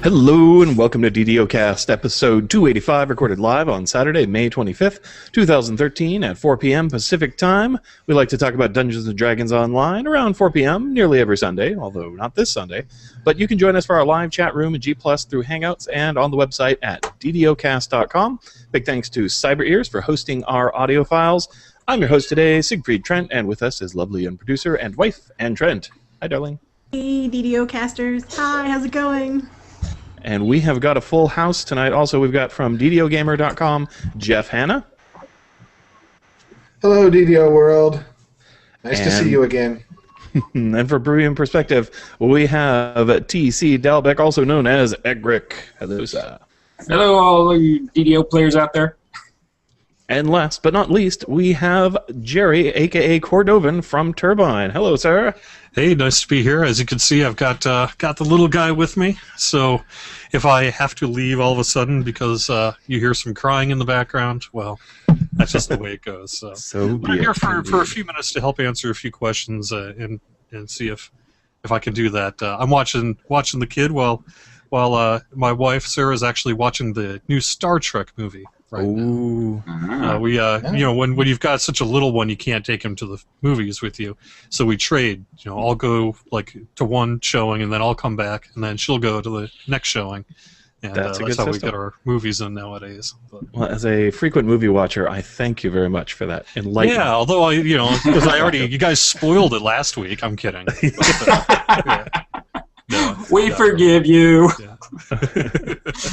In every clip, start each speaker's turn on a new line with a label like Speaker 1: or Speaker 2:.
Speaker 1: Hello and welcome to DDOcast, episode 285, recorded live on Saturday, May 25th, 2013 at 4 p.m. Pacific Time. We like to talk about Dungeons & Dragons Online around 4 p.m. nearly every Sunday, although not this Sunday. But you can join us for our live chat room in G+, through Hangouts and on the website at DDOcast.com. Big thanks to Cyber Ears for hosting our audio files. I'm your host today, Siegfried Trent, and with us is lovely and producer and wife, Ann Trent. Hi, darling.
Speaker 2: Hey, DDOcasters. Hi, how's it going?
Speaker 1: And we have got a full house tonight. Also, we've got from DDOgamer.com, Jeff Hanna.
Speaker 3: Hello, DDO world. Nice to see you again.
Speaker 1: And for Peruvian perspective, we have T.C. Dalbeck, also known as Egric. Hello, sir.
Speaker 4: Hello, all you DDO players out there.
Speaker 1: And last but not least, we have Jerry, a.k.a. Cordovan, from Turbine. Hello, sir.
Speaker 5: Hey, nice to be here. As you can see, I've got the little guy with me. So if I have to leave all of a sudden because you hear some crying in the background, well, that's just the way it goes. So I'm here for a few minutes to help answer a few questions and see if I can do that. I'm watching the kid while my wife Sarah is actually watching the new Star Trek movie. Right now. When you've got such a little one, you can't take him to the movies with you. So we trade. I'll go to one showing, and then I'll come back, and then she'll go to the next showing. And that's how system. We get our movies in nowadays. But,
Speaker 1: well, as a frequent movie watcher, I thank you very much for that enlightenment.
Speaker 5: Yeah, although you guys spoiled it last week. I'm kidding. But,
Speaker 4: we forgive you.
Speaker 5: Yeah.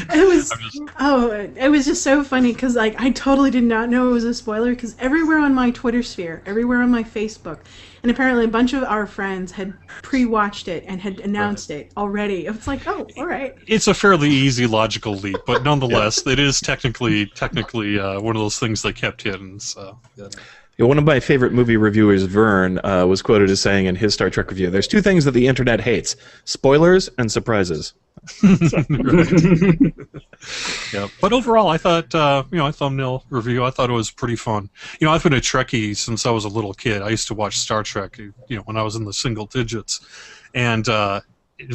Speaker 2: It was just so funny because I totally did not know it was a spoiler because everywhere on my Twitter sphere, everywhere on my Facebook, and apparently a bunch of our friends had pre-watched it and had announced it already. It's like, oh, all right.
Speaker 5: It's a fairly easy logical leap, but nonetheless, it is technically one of those things they kept hidden. So. Yeah.
Speaker 1: One of my favorite movie reviewers, Vern, was quoted as saying in his Star Trek review, "There's two things that the internet hates: spoilers and surprises."
Speaker 5: Yeah, but overall, I thought, a thumbnail review, I thought it was pretty fun. I've been a Trekkie since I was a little kid. I used to watch Star Trek, when I was in the single digits, and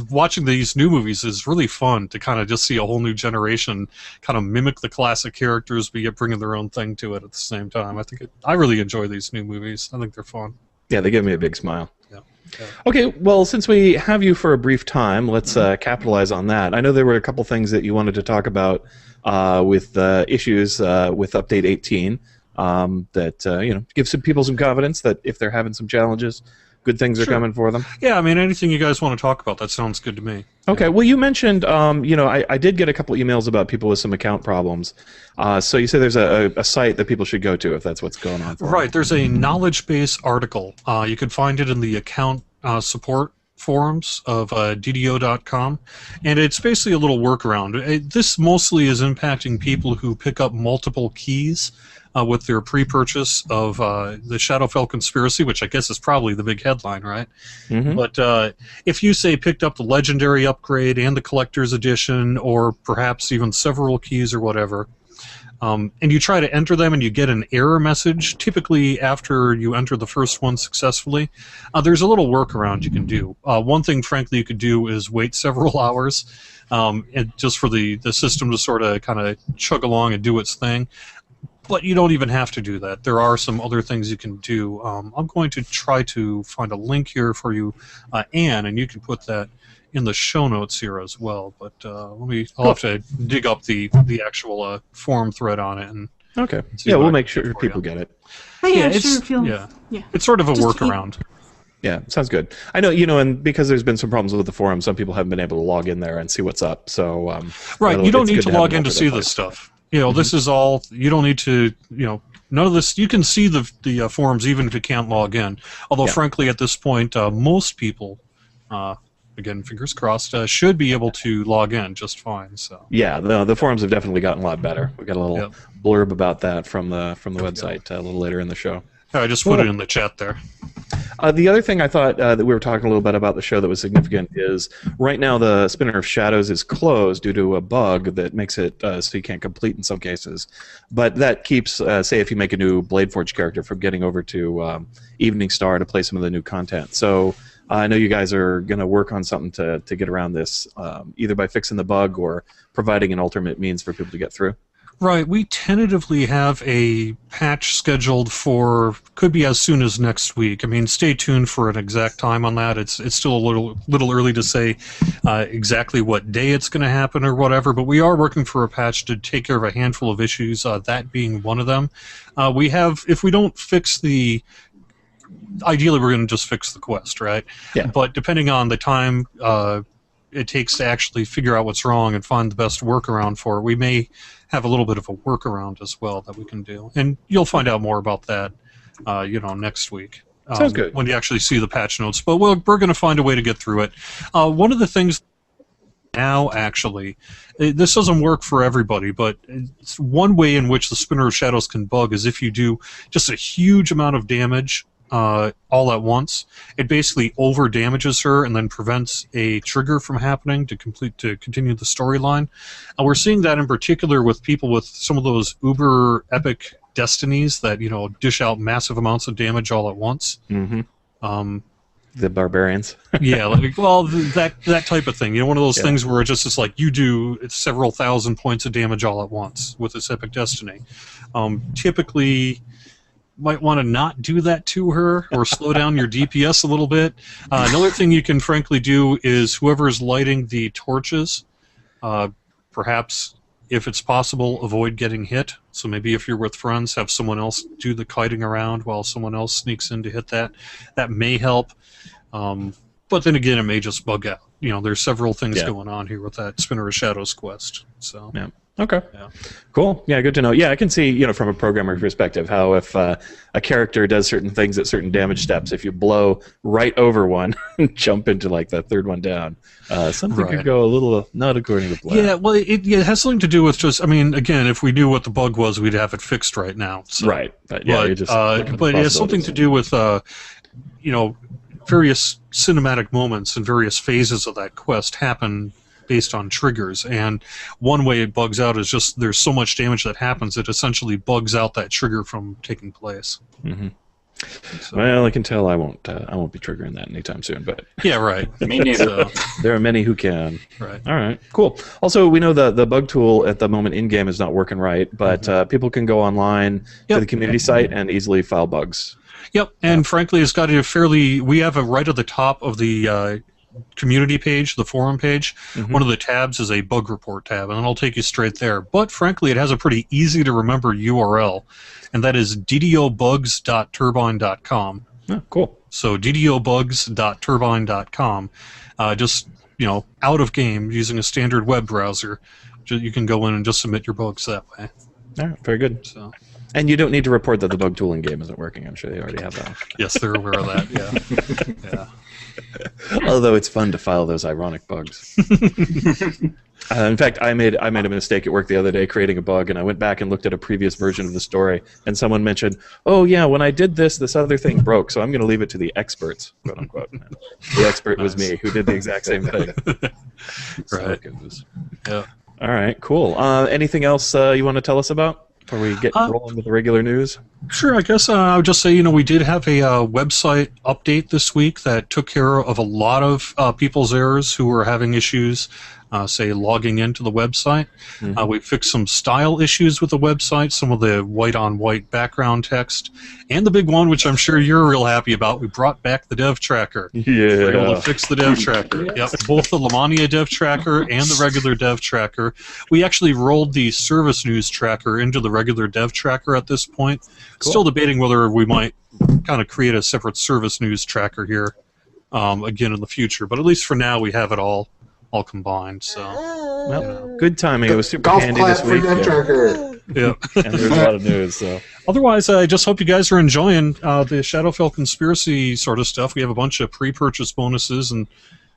Speaker 5: watching these new movies is really fun to kind of just see a whole new generation kind of mimic the classic characters, but yet bringing their own thing to it at the same time. I really enjoy these new movies. I think they're fun.
Speaker 1: Yeah, they give me a big smile.
Speaker 5: Yeah.
Speaker 1: Okay, well, since we have you for a brief time, let's capitalize on that. I know there were a couple things that you wanted to talk about with issues with Update 18 that give some people some confidence that if they're having some challenges, good things are coming for them.
Speaker 5: Yeah, anything you guys want to talk about, that sounds good to me.
Speaker 1: Okay, well, you mentioned, I did get a couple emails about people with some account problems. So you say there's a site that people should go to if that's what's going on.
Speaker 5: Right, there's a knowledge base article. You can find it in the account support forums of DDO.com, and it's basically a little workaround. This mostly is impacting people who pick up multiple keys with their pre-purchase of the Shadowfell Conspiracy, which I guess is probably the big headline, right? Mm-hmm. But if you, say, picked up the Legendary upgrade and the Collector's Edition, or perhaps even several keys or whatever, and you try to enter them and you get an error message, typically after you enter the first one successfully, there's a little workaround you can do. One thing, frankly, you could do is wait several hours and just for the system to sort of kind of chug along and do its thing. But you don't even have to do that. There are some other things you can do. I'm going to try to find a link here for you, Anne, and you can put that in the show notes here as well. But I'll have to dig up the actual forum thread on it. And
Speaker 1: okay. Yeah, we'll make sure people get it.
Speaker 5: It's sort of a workaround.
Speaker 1: Yeah, sounds good. I know, and because there's been some problems with the forum, some people haven't been able to log in there and see what's up. So
Speaker 5: right, you don't need to log in to see this stuff. This is all, you don't need to, none of this, you can see the forums even if you can't log in. Although, frankly, at this point, most people, again, fingers crossed, should be able to log in just fine. So
Speaker 1: yeah, the forums have definitely gotten a lot better. We got a little blurb about that from the website a little later in the show.
Speaker 5: I just put it in the chat there.
Speaker 1: The other thing I thought that we were talking a little bit about the show that was significant is right now the Spinner of Shadows is closed due to a bug that makes it so you can't complete in some cases. But that keeps, say, if you make a new Blade Forge character from getting over to Evening Star to play some of the new content. So I know you guys are going to work on something to get around this, either by fixing the bug or providing an alternate means for people to get through.
Speaker 5: Right, we tentatively have a patch scheduled for, could be as soon as next week. I mean, stay tuned for an exact time on that. It's still a little early to say exactly what day it's going to happen or whatever, but we are working for a patch to take care of a handful of issues, that being one of them. We have, if we don't fix the, ideally we're going to just fix the quest, right?
Speaker 1: Yeah.
Speaker 5: But depending on the time it takes to actually figure out what's wrong and find the best workaround for it, we may have a little bit of a workaround as well that we can do. And you'll find out more about that, next week.
Speaker 1: Sounds good.
Speaker 5: When you actually see the patch notes. But we're going to find a way to get through it. One of the things now, actually, this doesn't work for everybody, but it's one way in which the Spinner of Shadows can bug is if you do just a huge amount of damage all at once. It basically over damages her and then prevents a trigger from happening to continue the storyline. We're seeing that in particular with people with some of those uber epic destinies that dish out massive amounts of damage all at once.
Speaker 1: Mm-hmm. The barbarians.
Speaker 5: Yeah, that type of thing. One of those things where it's just like you do several thousand points of damage all at once with this epic destiny. Typically, might want to not do that to her or slow down your DPS a little bit. Another thing you can frankly do is whoever's lighting the torches, perhaps, if it's possible, avoid getting hit. So maybe if you're with friends, have someone else do the kiting around while someone else sneaks in to hit that. That may help. But then again, it may just bug out. There's several things going on here with that Spinner of Shadows quest. So.
Speaker 1: Yeah. Okay.
Speaker 5: Yeah.
Speaker 1: Cool. Yeah, good to know. Yeah, I can see, from a programmer perspective, how if a character does certain things at certain damage steps, if you blow right over one and jump into like the third one down, something could go a little not according to plan.
Speaker 5: Yeah, well, it has something to do with just, again, if we knew what the bug was, we'd have it fixed right now. So.
Speaker 1: Right. But it
Speaker 5: has something to do with, various cinematic moments and various phases of that quest happen based on triggers, and one way it bugs out is just there's so much damage that happens it essentially bugs out that trigger from taking place.
Speaker 1: Mm-hmm. So. Well, I can tell I won't be triggering that anytime soon, but
Speaker 5: yeah, right.
Speaker 4: Me neither.
Speaker 1: There are many who can.
Speaker 5: Right.
Speaker 1: All right. Cool. Also, we know the bug tool at the moment in game is not working right, but people can go online to the community site and easily file bugs.
Speaker 5: Yep, and frankly, it's got we have a right at the top of the community page, the forum page, one of the tabs is a bug report tab, and it'll take you straight there. But frankly, it has a pretty easy to remember URL, and that is DDObugs.turbine.com.
Speaker 1: Oh, cool.
Speaker 5: So DDObugs.turbine.com. Just, out of game, using a standard web browser, you can go in and just submit your bugs that way.
Speaker 1: All right, very good.
Speaker 5: So.
Speaker 1: And you don't need to report that the bug tool in game isn't working. I'm sure they already have that.
Speaker 5: Yes, they're aware of that, yeah.
Speaker 1: Although it's fun to file those ironic bugs. In fact, I made a mistake at work the other day creating a bug, and I went back and looked at a previous version of the story, and someone mentioned, "Oh yeah, when I did this other thing broke, so I'm going to leave it to the experts, quote unquote." And the expert was me, who did the exact same thing.
Speaker 5: Right.
Speaker 1: Yeah. All right. Cool. Anything else you want to tell us about before we get rolling with the regular news?
Speaker 5: Sure, I guess I would just say, we did have a website update this week that took care of a lot of people's errors who were having issues, say, logging into the website. We fixed some style issues with the website, some of the white-on-white background text, and the big one, which I'm sure you're real happy about, we brought back the dev tracker.
Speaker 1: Yeah.
Speaker 5: We were able to fix the dev tracker. Yep, both the Lamania dev tracker and the regular dev tracker. We actually rolled the service news tracker into the regular dev tracker at this point.
Speaker 1: Cool.
Speaker 5: Still debating whether we might kind of create a separate service news tracker here again in the future, but at least for now we have it all combined. So,
Speaker 1: well, good timing. It was super
Speaker 3: golf
Speaker 1: handy
Speaker 3: clap
Speaker 1: this
Speaker 3: for
Speaker 1: week.
Speaker 3: Dev Tracker.
Speaker 5: yeah.
Speaker 1: And there's a lot of news. So.
Speaker 5: Otherwise, I just hope you guys are enjoying the Shadowfell conspiracy sort of stuff. We have a bunch of pre-purchase bonuses and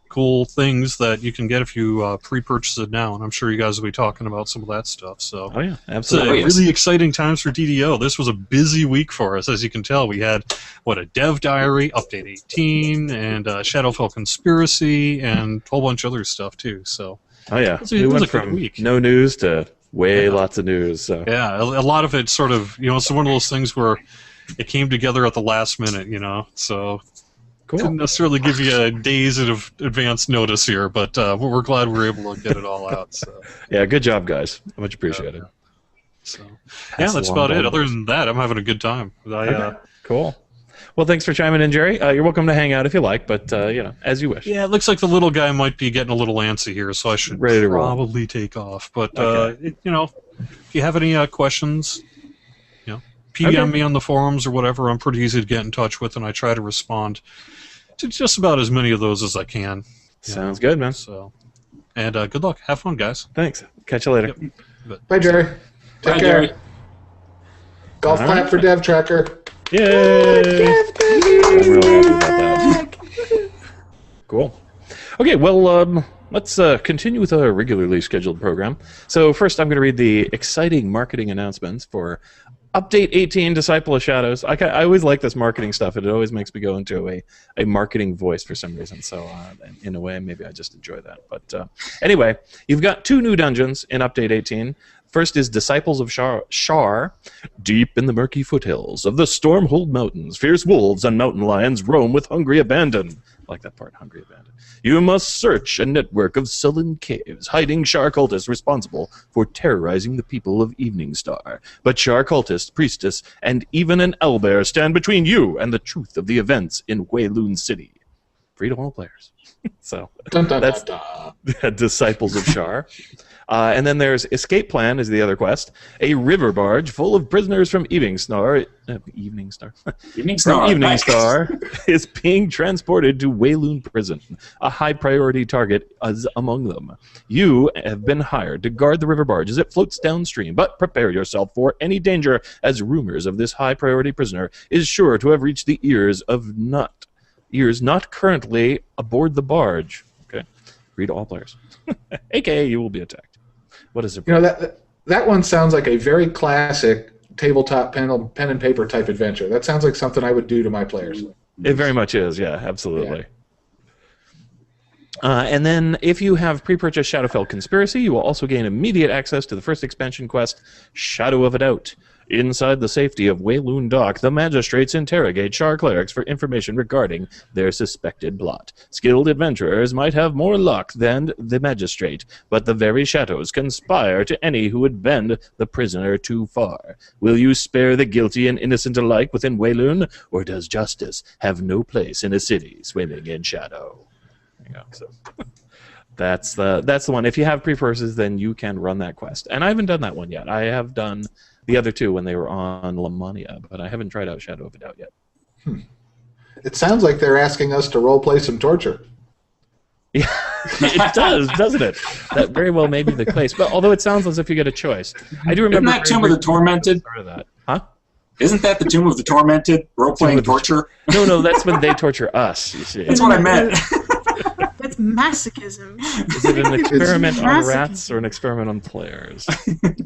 Speaker 5: cool things that you can get if you pre-purchase it now, and I'm sure you guys will be talking about some of that stuff. So,
Speaker 1: oh yeah, absolutely.
Speaker 5: Really exciting times for DDO. This was a busy week for us, as you can tell. We had a dev diary, update 18, and Shadowfell conspiracy, and a whole bunch of other stuff too. So,
Speaker 1: oh yeah,
Speaker 5: it was a good week.
Speaker 1: No news to lots of news. So.
Speaker 5: Yeah, a lot of it sort of, it's one of those things where it came together at the last minute, So. Didn't necessarily give you a days of advance notice here, but we're glad we were able to get it all out. So.
Speaker 1: Yeah, good job, guys. Much appreciated.
Speaker 5: So, yeah, that's about it. Other than that, I'm having a good time.
Speaker 1: Cool. Well, thanks for chiming in, Jerry. You're welcome to hang out if you like, but as you wish.
Speaker 5: Yeah, it looks like the little guy might be getting a little antsy here, so I should probably take off. But if you have any questions, PM me on the forums or whatever. I'm pretty easy to get in touch with, and I try to respond to just about as many of those as I can.
Speaker 1: Sounds good, man.
Speaker 5: So, and good luck. Have fun, guys.
Speaker 1: Thanks. Catch you later.
Speaker 5: Yep.
Speaker 3: Bye, Jerry. Take care.
Speaker 4: Jerry.
Speaker 3: Golf clap for Dev Tracker.
Speaker 1: Yay! I'm really happy about that. Cool. Okay, well, let's continue with our regularly scheduled program. So first, I'm going to read the exciting marketing announcements for Update 18, Disciple of Shadows. I always like this marketing stuff. It always makes me go into a marketing voice for some reason. So in a way, maybe I just enjoy that. But anyway, you've got 2 new dungeons in Update 18. First is Disciples of Shar. Deep in the murky foothills of the Stormhold Mountains, fierce wolves and mountain lions roam with hungry abandon. I like that part, hungry abandon. You must search a network of sullen caves, hiding Shar cultists responsible for terrorizing the people of Evening Star. But Shar cultists, priestess, and even an owlbear stand between you and the truth of the events in Wayloon City. Free to all players. So that's Disciples of Shar. And then there's Escape Plan is the other quest. A river barge full of prisoners from Evening Star is being transported to Wayloon Prison. A high priority target is among them. You have been hired to guard the river barge as it floats downstream, but prepare yourself for any danger, as rumors of this high priority prisoner is sure to have reached the ears not currently aboard the barge. Okay, read all players. AKA, you will be attacked. What is it?
Speaker 3: That one sounds like a very classic tabletop pen and paper type adventure. That sounds like something I would do to my players.
Speaker 1: It very much is, yeah, absolutely. Yeah. And then if you have pre-purchased Shadowfell Conspiracy, you will also gain immediate access to the first expansion quest, Shadow of a Doubt. Inside the safety of Wayloon Dock, the magistrates interrogate Shar clerics for information regarding their suspected plot. Skilled adventurers might have more luck than the magistrate, but the very shadows conspire to any who would bend the prisoner too far. Will you spare the guilty and innocent alike within Wayloon, or does justice have no place in a city swimming in shadow? There you go. So that's the one. If you have pre-purchases, then you can run that quest. And I haven't done that one yet. I have done the other 2 when they were on Lamania, but I haven't tried out Shadow of a Doubt yet.
Speaker 3: It sounds like they're asking us to roleplay some torture.
Speaker 1: Yeah, it does, doesn't it? That very well may be the case. But although it sounds as if you get a choice, I do remember.
Speaker 4: Isn't that Tomb of the Tormented?
Speaker 1: That. Huh?
Speaker 4: Isn't that the Tomb of the Tormented? Role-playing torture?
Speaker 1: No, that's when they torture us. You see.
Speaker 4: That's what I meant.
Speaker 2: That's masochism.
Speaker 1: Is it an experiment on rats or an experiment on players?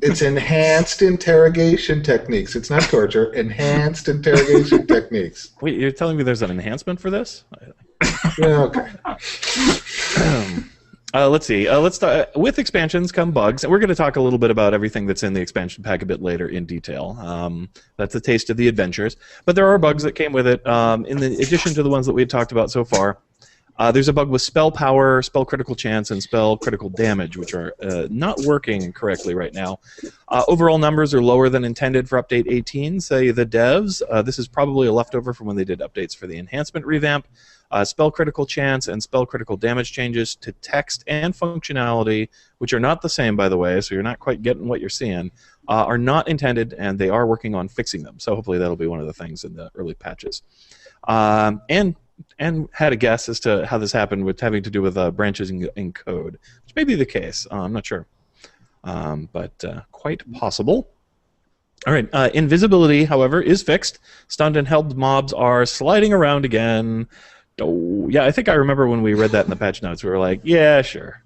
Speaker 3: It's enhanced interrogation techniques. It's not torture. Enhanced interrogation techniques.
Speaker 1: Wait, you're telling me there's an enhancement for this?
Speaker 3: Yeah, okay.
Speaker 1: Let's see. Let's start with expansions come bugs, and we're going to talk a little bit about everything that's in the expansion pack a bit later in detail. That's a taste of the adventures, but there are bugs that came with it. In addition to the ones that we had talked about so far, there's a bug with spell power, spell critical chance, and spell critical damage, which are not working correctly right now. Overall numbers are lower than intended for Update 18, say the devs. This is probably a leftover from when they did updates for the enhancement revamp. Spell critical chance and spell critical damage changes to text and functionality, which are not the same, by the way, so you're not quite getting what you're seeing, are not intended, and they are working on fixing them. So hopefully that'll be one of the things in the early patches. And had a guess as to how this happened with having to do with branches in code, which may be the case. I'm not sure, but quite possible. All right, invisibility, however, is fixed. Stunned and held mobs are sliding around again. Oh, yeah, I think I remember when we read that in the patch notes. We were like, yeah, sure.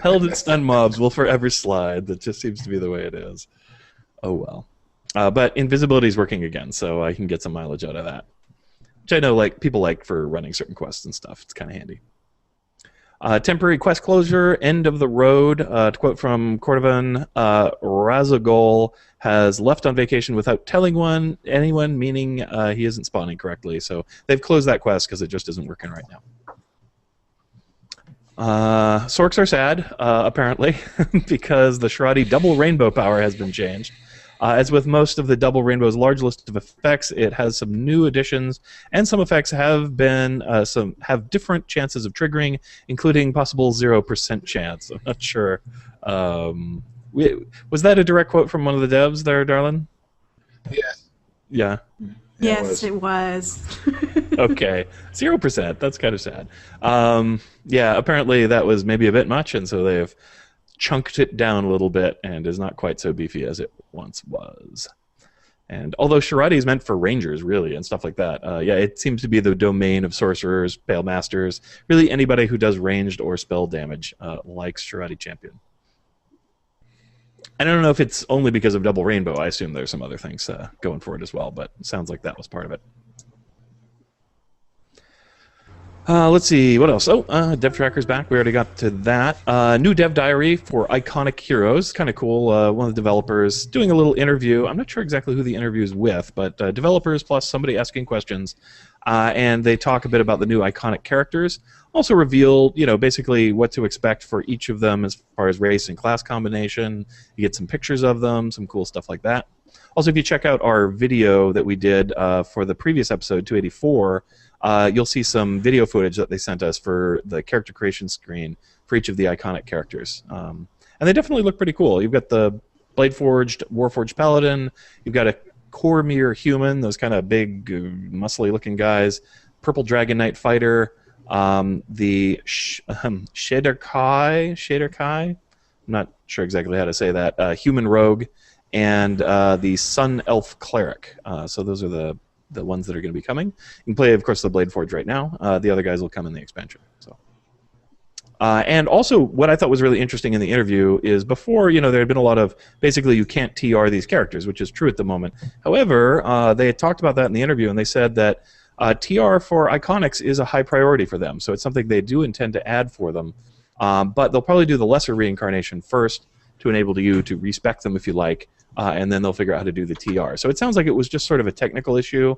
Speaker 1: Held and stunned mobs will forever slide. That just seems to be the way it is. Oh, well. But invisibility is working again, so I can get some mileage out of that. Which I know people like for running certain quests and stuff. It's kind of handy. Temporary quest closure, end of the road. To quote from Cordovan, Razagol has left on vacation without telling anyone, meaning he isn't spawning correctly. So they've closed that quest because it just isn't working right now. Sorks are sad, apparently, because the Sharadi double rainbow power has been changed. As with most of the Double Rainbow's large list of effects, it has some new additions, and some effects have different chances of triggering, including possible 0% chance. I'm not sure. Was that a direct quote from one of the devs there, Darlin?
Speaker 3: Yes.
Speaker 1: Yeah.
Speaker 2: Yes, it was.
Speaker 1: Okay, 0%. That's kind of sad. Yeah, apparently that was maybe a bit much, and so they've chunked it down a little bit and is not quite so beefy as it once was. And although Sharadi is meant for rangers, really, and stuff like that, yeah, it seems to be the domain of sorcerers, pale masters, really anybody who does ranged or spell damage likes Sharadi champion. I don't know if it's only because of Double Rainbow. I assume there's some other things going for it as well, but it sounds like that was part of it. Let's see, what else? Oh, Dev Tracker's back. We already got to that. New dev diary for Iconic Heroes. Kind of cool. One of the developers doing a little interview. I'm not sure exactly who the interview is with, but developers plus somebody asking questions. And they talk a bit about the new iconic characters. Also reveal, basically what to expect for each of them as far as race and class combination. You get some pictures of them, some cool stuff like that. Also, if you check out our video that we did for the previous episode, 284, you'll see some video footage that they sent us for the character creation screen for each of the iconic characters. And they definitely look pretty cool. You've got the Blade-Forged, Warforged Paladin. You've got a Cormyr human, those kind of big, muscly-looking guys. Purple Dragon Knight Fighter. The Shaderkai. I'm not sure exactly how to say that. Human Rogue. And the Sun Elf Cleric. So those are the ones that are going to be coming. You can play, of course, the Blade Forge right now. The other guys will come in the expansion. So, and also, what I thought was really interesting in the interview is before, there had been a lot of, basically, you can't TR these characters, which is true at the moment. However, they had talked about that in the interview, and they said that TR for Iconics is a high priority for them. So it's something they do intend to add for them. But they'll probably do the lesser reincarnation first to enable you to respec them if you like. And then they'll figure out how to do the TR. So it sounds like it was just sort of a technical issue.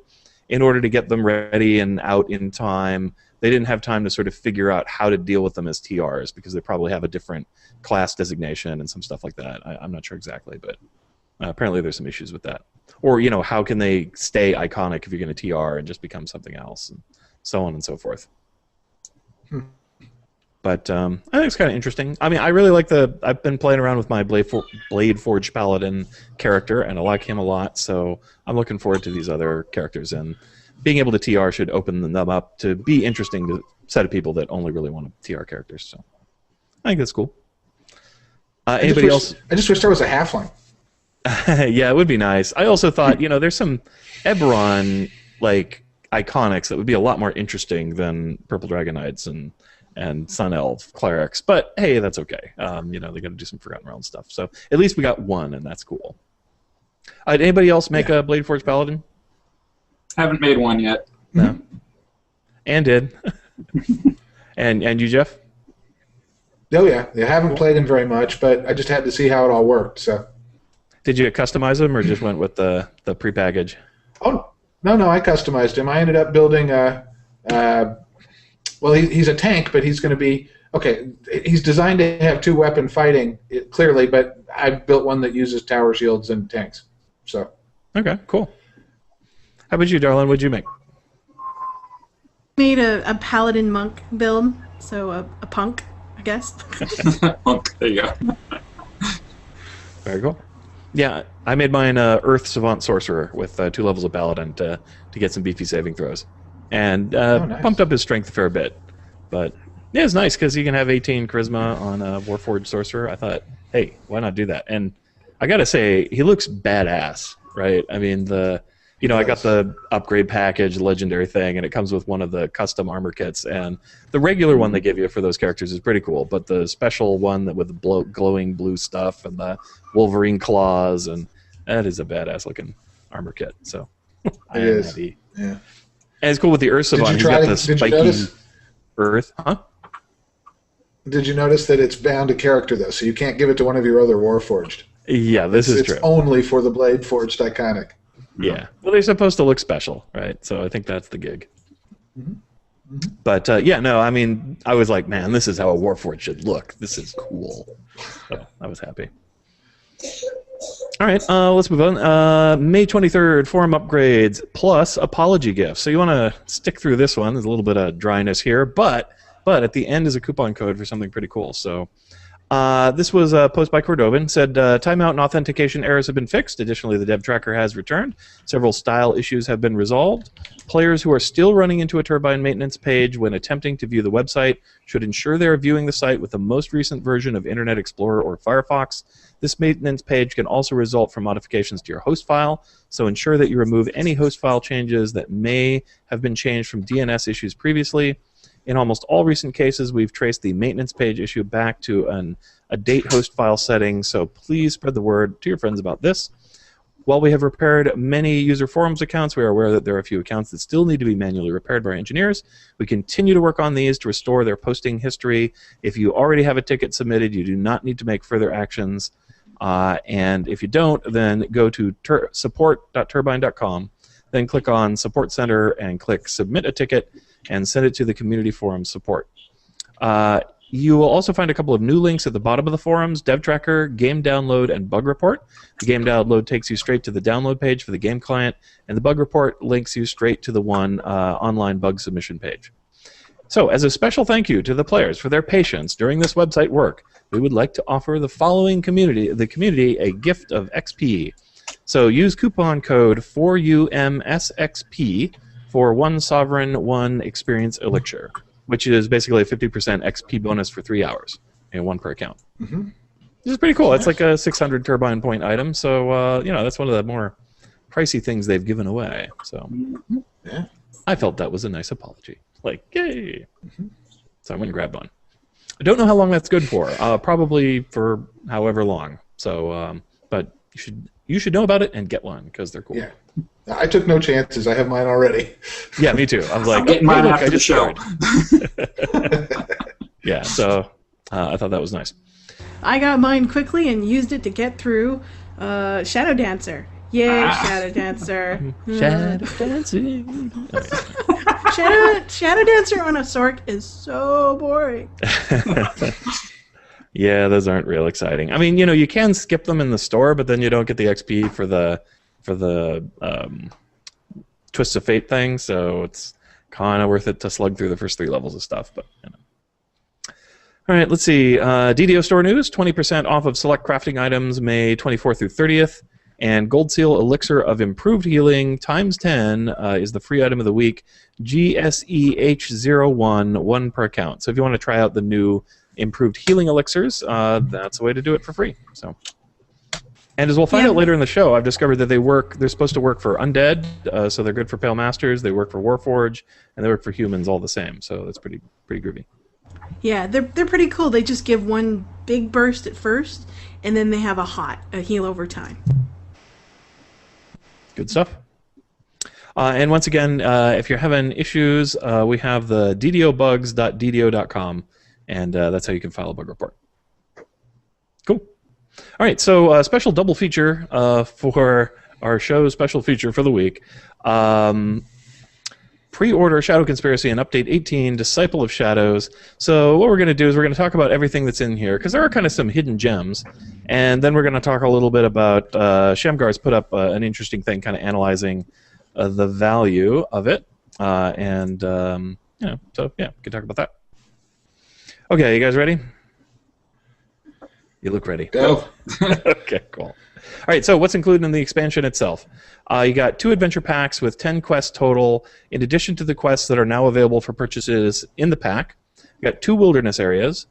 Speaker 1: In order to get them ready and out in time, they didn't have time to sort of figure out how to deal with them as TRs because they probably have a different class designation and some stuff like that. I'm not sure exactly, but apparently there's some issues with that. Or, how can they stay iconic if you're going to TR and just become something else, and so on and so forth. But I think it's kind of interesting. I mean, I really like I've been playing around with my Blade Forge Paladin character, and I like him a lot, so I'm looking forward to these other characters. And being able to TR should open them up to be interesting to a set of people that only really want to TR characters. So I think that's cool. Anybody else?
Speaker 3: I just wish there was a halfling.
Speaker 1: Yeah, it would be nice. I also thought, there's some Eberron, iconics that would be a lot more interesting than Purple Dragon Knights and Sun Elf Clerics, but hey, that's okay. They got to do some Forgotten Realms stuff. So at least we got one, and that's cool. Did anybody else make a Blade Forge Paladin?
Speaker 4: Haven't made one yet.
Speaker 1: No. And did. and you, Jeff?
Speaker 3: Oh yeah, I haven't played him very much, but I just had to see how it all worked. So.
Speaker 1: Did you customize him, or just went with the pre-package?
Speaker 3: Oh no, I customized him. I ended up building well, he's a tank, but he's going to be okay. He's designed to have two-weapon fighting, clearly, but I built one that uses tower shields and tanks. So. Okay,
Speaker 1: cool. How about you, Darlin? What'd you make?
Speaker 2: Made a paladin monk build, so a punk, I guess.
Speaker 4: Punk. There you go.
Speaker 1: Very cool. Yeah, I made mine Earth Savant Sorcerer with 2 levels of Paladin to get some beefy saving throws. And
Speaker 3: nice.
Speaker 1: Pumped up his strength a fair bit. But yeah, it's nice because you can have 18 charisma on Warforged Sorcerer. I thought, hey, why not do that? And I got to say, he looks badass, right? I mean, I got the upgrade package, legendary thing, and it comes with one of the custom armor kits. And the regular one they give you for those characters is pretty cool, but the special one with the glowing blue stuff and the Wolverine claws, and that is a badass looking armor kit. So I am happy.
Speaker 3: Yeah.
Speaker 1: And it's cool with the Earth Savant. He's got the spiky Earth. Huh?
Speaker 3: Did you notice that it's bound to character, though? So you can't give it to one of your other Warforged.
Speaker 1: Yeah, this is true.
Speaker 3: It's only for the Blade Forged Iconic.
Speaker 1: Yeah. Well, they're supposed to look special, right? So I think that's the gig. But, yeah, no, I mean, I was like, man, this is how a Warforged should look. This is cool. So I was happy. All right, let's move on. May 23rd, forum upgrades plus apology gifts. So you want to stick through this one. There's a little bit of dryness here, but at the end is a coupon code for something pretty cool. So this was a post by Cordovan. Said timeout and authentication errors have been fixed. Additionally, the dev tracker has returned. Several style issues have been resolved. Players who are still running into a turbine maintenance page when attempting to view the website should ensure they are viewing the site with the most recent version of Internet Explorer or Firefox. This maintenance page can also result from modifications to your host file, so ensure that you remove any host file changes that may have been changed from DNS issues previously. In almost all recent cases, we've traced the maintenance page issue back to a date host file setting, so please spread the word to your friends about this. While we have repaired many user forums accounts, we are aware that there are a few accounts that still need to be manually repaired by our engineers. We continue to work on these to restore their posting history. If you already have a ticket submitted, you do not need to make further actions. And if you don't, then go to support.turbine.com, then click on Support Center and click Submit a Ticket and send it to the Community Forum support. You will also find a couple of new links at the bottom of the forums: Dev Tracker, Game Download, and Bug Report. The Game Download takes you straight to the download page for the game client, and the Bug Report links you straight to the online bug submission page. So, as a special thank you to the players for their patience during this website work, we would like to offer the following community a gift of XP. So use coupon code 4UMSXP for 1 Sovereign 1 Experience Elixir, which is basically a 50% XP bonus for 3 hours, and 1 per account. This is pretty cool. It's like a 600 turbine point item, so that's one of the more pricey things they've given away. So
Speaker 3: Yeah.
Speaker 1: I felt that was a nice apology. Like, yay! So I'm going to grab one. I don't know how long that's good for. Probably for however long. So, but you should know about it and get one because they're cool.
Speaker 3: Yeah. I took no chances. I have mine already.
Speaker 1: Yeah, me too. I was like,
Speaker 4: I'm getting mine after the show.
Speaker 1: Yeah, so I thought that was nice.
Speaker 2: I got mine quickly and used it to get through Shadow Dancer. Yay, Shadow Dancer.
Speaker 1: Shadow dancing.
Speaker 2: Shadow Dancer on a Sork is so boring.
Speaker 1: Yeah, those aren't real exciting. I mean, you can skip them in the store, but then you don't get the XP for the Twists of Fate thing, so it's kind of worth it to slug through the first 3 levels of stuff. But all right, let's see. DDO store news: 20% off of select crafting items, May 24th through 30th. And Gold Seal Elixir of Improved Healing times 10 is the free item of the week. GSEH01, 1 per account. So if you want to try out the new Improved Healing Elixirs, that's a way to do it for free. So, and as we'll find out later in the show, I've discovered that they're supposed to work for Undead, so they're good for Pale Masters, they work for Warforged, and they work for humans all the same. So that's pretty groovy.
Speaker 2: Yeah, they're pretty cool. They just give one big burst at first, and then they have a heal over time.
Speaker 1: Good stuff. And once again, if you're having issues, we have the DDObugs.DDO.com, and that's how you can file a bug report. Cool. All right, so special double feature for our show, special feature for the week. Pre-order Shadow Conspiracy and Update 18, Disciple of Shadows. So what we're going to do is we're going to talk about everything that's in here, because there are kind of some hidden gems. And then we're going to talk a little bit about, Shamgar's put up an interesting thing kind of analyzing the value of it. So yeah, we can talk about that. Okay, you guys ready? You look ready.
Speaker 3: Go.
Speaker 1: Okay, cool. All right, so what's included in the expansion itself? You got 2 adventure packs with 10 quests total, in addition to the quests that are now available for purchases in the pack. You got 2 wilderness areas.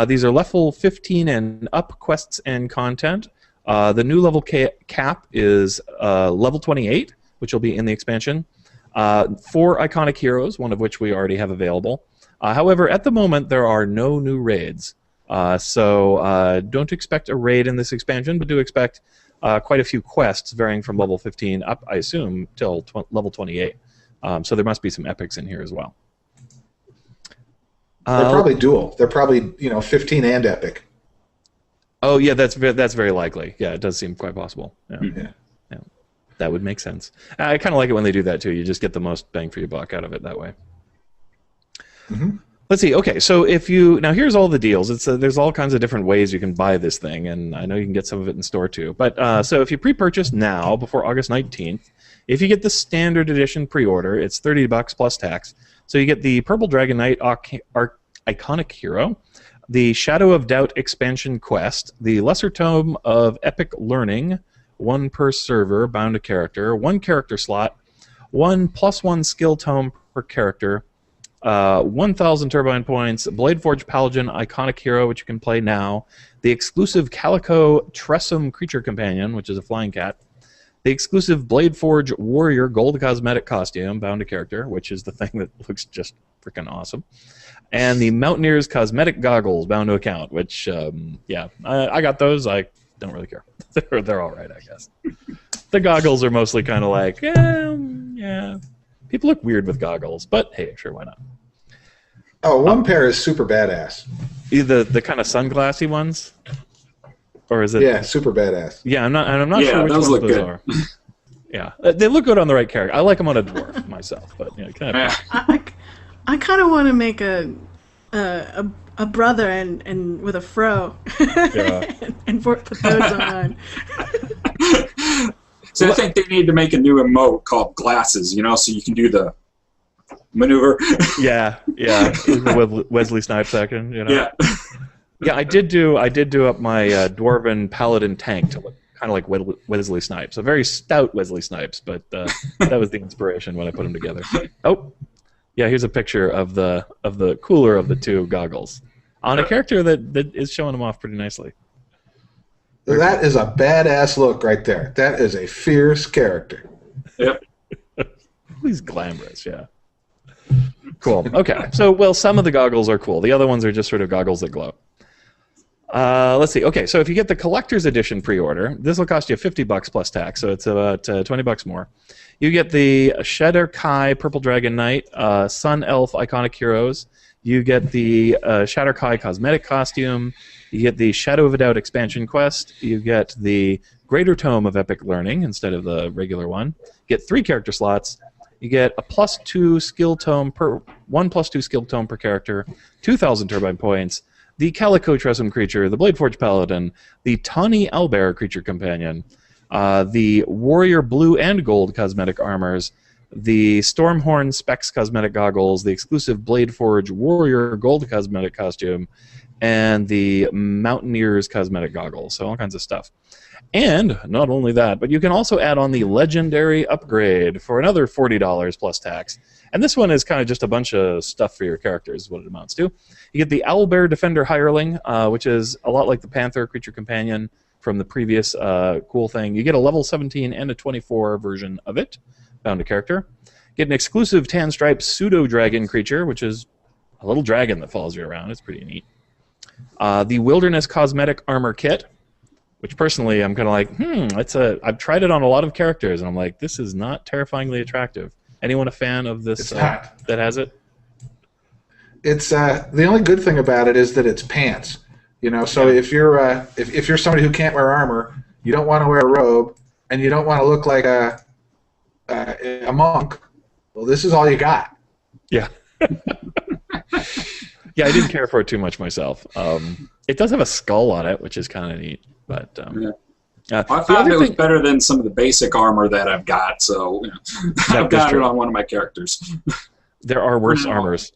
Speaker 1: These are level 15 and up quests and content. The new level cap is level 28, which will be in the expansion. 4 iconic heroes, one of which we already have available. However, at the moment, there are no new raids. So don't expect a raid in this expansion, but do expect quite a few quests varying from level 15 up, I assume, till level 28. So there must be some epics in here as well.
Speaker 3: They're probably dual. They're probably 15 and epic.
Speaker 1: Oh yeah, that's very likely. Yeah, it does seem quite possible. Yeah.
Speaker 3: Yeah.
Speaker 1: That would make sense. I kind of like it when they do that too. You just get the most bang for your buck out of it that way.
Speaker 3: Mm-hmm.
Speaker 1: Let's see. Okay, so now here's all the deals. There's all kinds of different ways you can buy this thing, and I know you can get some of it in store too. But so if you pre-purchase now before August 19th, if you get the standard edition pre-order, it's $30 plus tax. So you get the Purple Dragon Knight Iconic Hero, the Shadow of Doubt expansion quest, the Lesser Tome of Epic Learning, 1 per server, bound to character, 1 character slot, 1 +1 skill tome per character, 1,000 turbine points, Bladeforge Paladin Iconic Hero, which you can play now, the exclusive Calico Tressum Creature Companion, which is a flying cat, the exclusive Bladeforge Warrior Gold Cosmetic Costume, bound to character, which is the thing that looks just freaking awesome, and the Mountaineer's Cosmetic Goggles, bound to account, which, I got those. I don't really care. They're all right, I guess. The goggles are mostly kind of like, yeah. People look weird with goggles, but hey, sure, why not?
Speaker 3: Oh, one pair is super badass.
Speaker 1: The kind of sunglassy ones, or is it?
Speaker 3: Yeah, super badass.
Speaker 1: Yeah, I'm not sure which
Speaker 4: those
Speaker 1: ones
Speaker 4: look
Speaker 1: those
Speaker 4: good.
Speaker 1: are. Yeah, they look good on the right character. I like them on a dwarf myself, but kind of.
Speaker 2: I kind of want to make a brother and with a fro, and put those on.
Speaker 4: So I think they need to make a new emote called glasses, so you can do the maneuver.
Speaker 1: Yeah. The Wesley Snipes action,
Speaker 4: Yeah.
Speaker 1: Yeah, I did do up my Dwarven Paladin tank to look kind of like Wesley Snipes, a very stout Wesley Snipes, but that was the inspiration when I put them together. Oh, yeah, here's a picture of the cooler of the two goggles on a character that is showing them off pretty nicely.
Speaker 3: That is a badass look right there. That is a fierce character.
Speaker 4: Yep.
Speaker 1: He's glamorous, yeah. Cool. Okay. So, some of the goggles are cool. The other ones are just sort of goggles that glow. Let's see. Okay, so if you get the collector's edition pre-order, this will cost you $50 plus tax, so it's about $20 more. You get the Shadowfell Purple Dragon Knight, Sun Elf Iconic Heroes. You get the Shadowfell Cosmetic Costume. You get the Shadow of a Doubt expansion quest. You get the Greater Tome of Epic Learning instead of the regular one. You get 3 character slots. You get a +2 skill tome one +2 skill tome per character, 2,000 turbine points, the Calico Tressum creature, the Bladeforge Paladin, the Tawny Owlbear creature companion, the Warrior Blue and Gold cosmetic armors, the Stormhorn Specs cosmetic goggles, the exclusive Bladeforge Warrior Gold cosmetic costume, and the Mountaineer's cosmetic goggles. So all kinds of stuff. And not only that, but you can also add on the Legendary Upgrade for another $40 plus tax. And this one is kind of just a bunch of stuff for your characters, is what it amounts to. You get the Owlbear Defender Hireling, which is a lot like the Panther Creature Companion from the previous cool thing. You get a level 17 and a 24 version of it, bound to character. Get an exclusive Tan Stripe Pseudo-Dragon creature, which is a little dragon that follows you around. It's pretty neat. The Wilderness Cosmetic Armor Kit, which personally I'm kind of like, I've tried it on a lot of characters, and I'm like, this is not terrifyingly attractive. Anyone a fan of this that has it?
Speaker 3: It's the only good thing about it is that it's pants. So if you're if you're somebody who can't wear armor, you don't want to wear a robe, and you don't want to look like a monk. Well, this is all you got.
Speaker 1: Yeah. Yeah, I didn't care for it too much myself. It does have a skull on it, which is kind of neat. But
Speaker 4: I thought it was better than some of the basic armor that I've got, so I've got it on one of my characters.
Speaker 1: There are worse armors.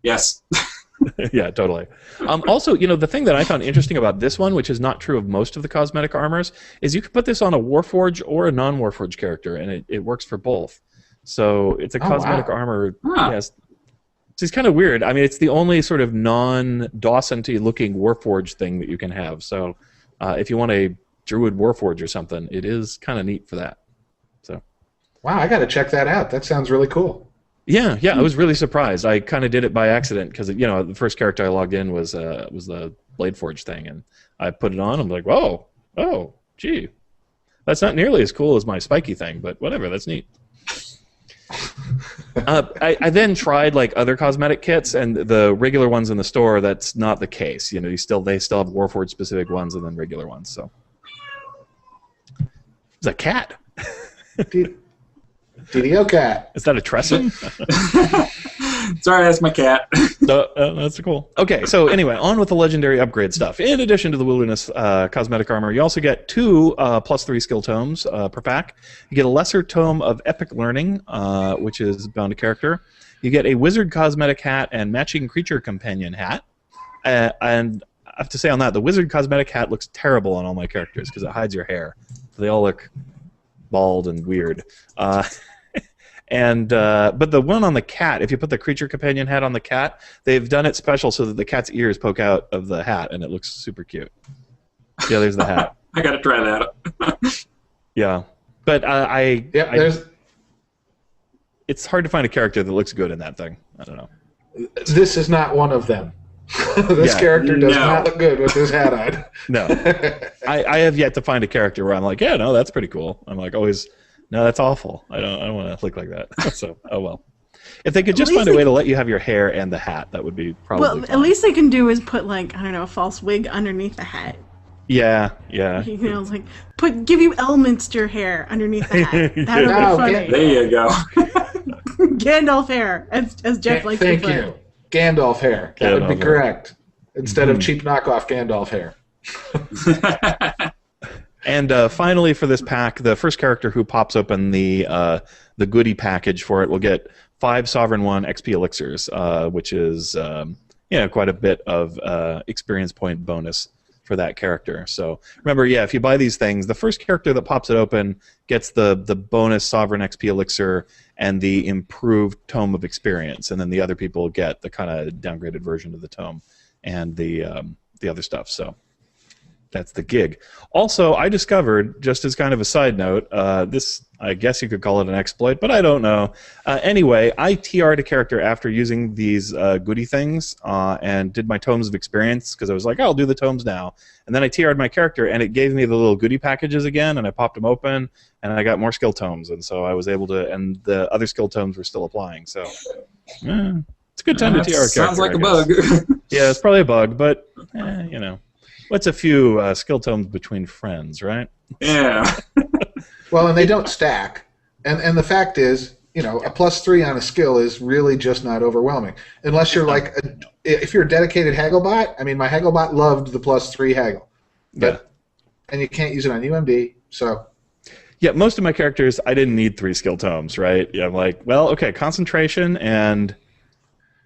Speaker 4: Yes.
Speaker 1: Yeah, totally. Also, the thing that I found interesting about this one, which is not true of most of the cosmetic armors, is you can put this on a Warforge or a non-Warforge character, and it works for both. So it's a cosmetic armor.
Speaker 4: Huh.
Speaker 1: Yes. It's kind of weird. I mean, it's the only sort of non-Dawson-y looking Warforge thing that you can have. So if you want a Druid Warforge or something, it is kind of neat for that. So.
Speaker 3: Wow, I got to check that out. That sounds really cool.
Speaker 1: Yeah, I was really surprised. I kind of did it by accident because the first character I logged in was the Bladeforge thing, and I put it on. I'm like, whoa, gee, that's not nearly as cool as my spiky thing, but whatever, that's neat. I then tried like other cosmetic kits, and the regular ones in the store. That's not the case. You know, they still have Warforged specific ones and then regular ones. So it's a cat.
Speaker 3: DDOcast.
Speaker 1: Is that a Tressum?
Speaker 4: Sorry, that's my cat.
Speaker 1: That's cool. Okay, so anyway, on with the legendary upgrade stuff. In addition to the Wilderness cosmetic armor, you also get 2 +3 skill tomes per pack. You get a lesser tome of Epic Learning, which is bound to character. You get a Wizard cosmetic hat and matching creature companion hat. And I have to say on that, the Wizard cosmetic hat looks terrible on all my characters because it hides your hair. So they all look bald and weird. But the one on the cat, if you put the creature companion hat on the cat, they've done it special so that the cat's ears poke out of the hat, and it looks super cute. Yeah, there's the hat.
Speaker 4: I gotta try that.
Speaker 1: Yeah, but it's hard to find a character that looks good in that thing. I don't know.
Speaker 3: This is not one of them. This character does not look good with his hat on.
Speaker 1: No, I have yet to find a character where I'm like, yeah, no, that's pretty cool. I'm like always. No, that's awful. I don't want to look like that. So, oh well. If they could just find a way to let you have your hair and the hat, that would be probably fine.
Speaker 2: At least they can do is put, like, I don't know, a false wig underneath the hat.
Speaker 1: Yeah.
Speaker 2: You know, like, give you Elminster hair underneath the hat. That would be funny.
Speaker 4: There you go.
Speaker 2: Gandalf hair, as Jeff likes to put.
Speaker 3: Thank you. Gandalf hair. That would be correct. Instead of cheap knockoff Gandalf hair.
Speaker 1: And finally, for this pack, the first character who pops open the goodie package for it will get 5 Sovereign 1 XP elixirs, which is quite a bit of experience point bonus for that character. So remember, if you buy these things, the first character that pops it open gets the bonus Sovereign XP elixir and the improved Tome of Experience, and then the other people get the kind of downgraded version of the tome and the other stuff. So. That's the gig. Also, I discovered, just as kind of a side note, this, I guess you could call it an exploit, but I don't know. Anyway, I TR'd a character after using these goodie things and did my Tomes of Experience, because I was like, I'll do the Tomes now. And then I TR'd my character, and it gave me the little goodie packages again, and I popped them open, and I got more skill tomes, and so I was able to, and the other skill tomes were still applying, so... it's a good time to TR a character,
Speaker 4: sounds like a bug.
Speaker 1: Yeah, it's probably a bug, but, you know... What's a few skill tomes between friends, right?
Speaker 4: Yeah.
Speaker 3: Well, and they don't stack. And the fact is, a +3 on a skill is really just not overwhelming. Unless you're like, if you're a dedicated Hagglebot, I mean, my Hagglebot loved the +3 Haggle. And you can't use it on UMD, so...
Speaker 1: Yeah, most of my characters, I didn't need 3 skill tomes, right? Yeah, I'm like, well, okay, concentration and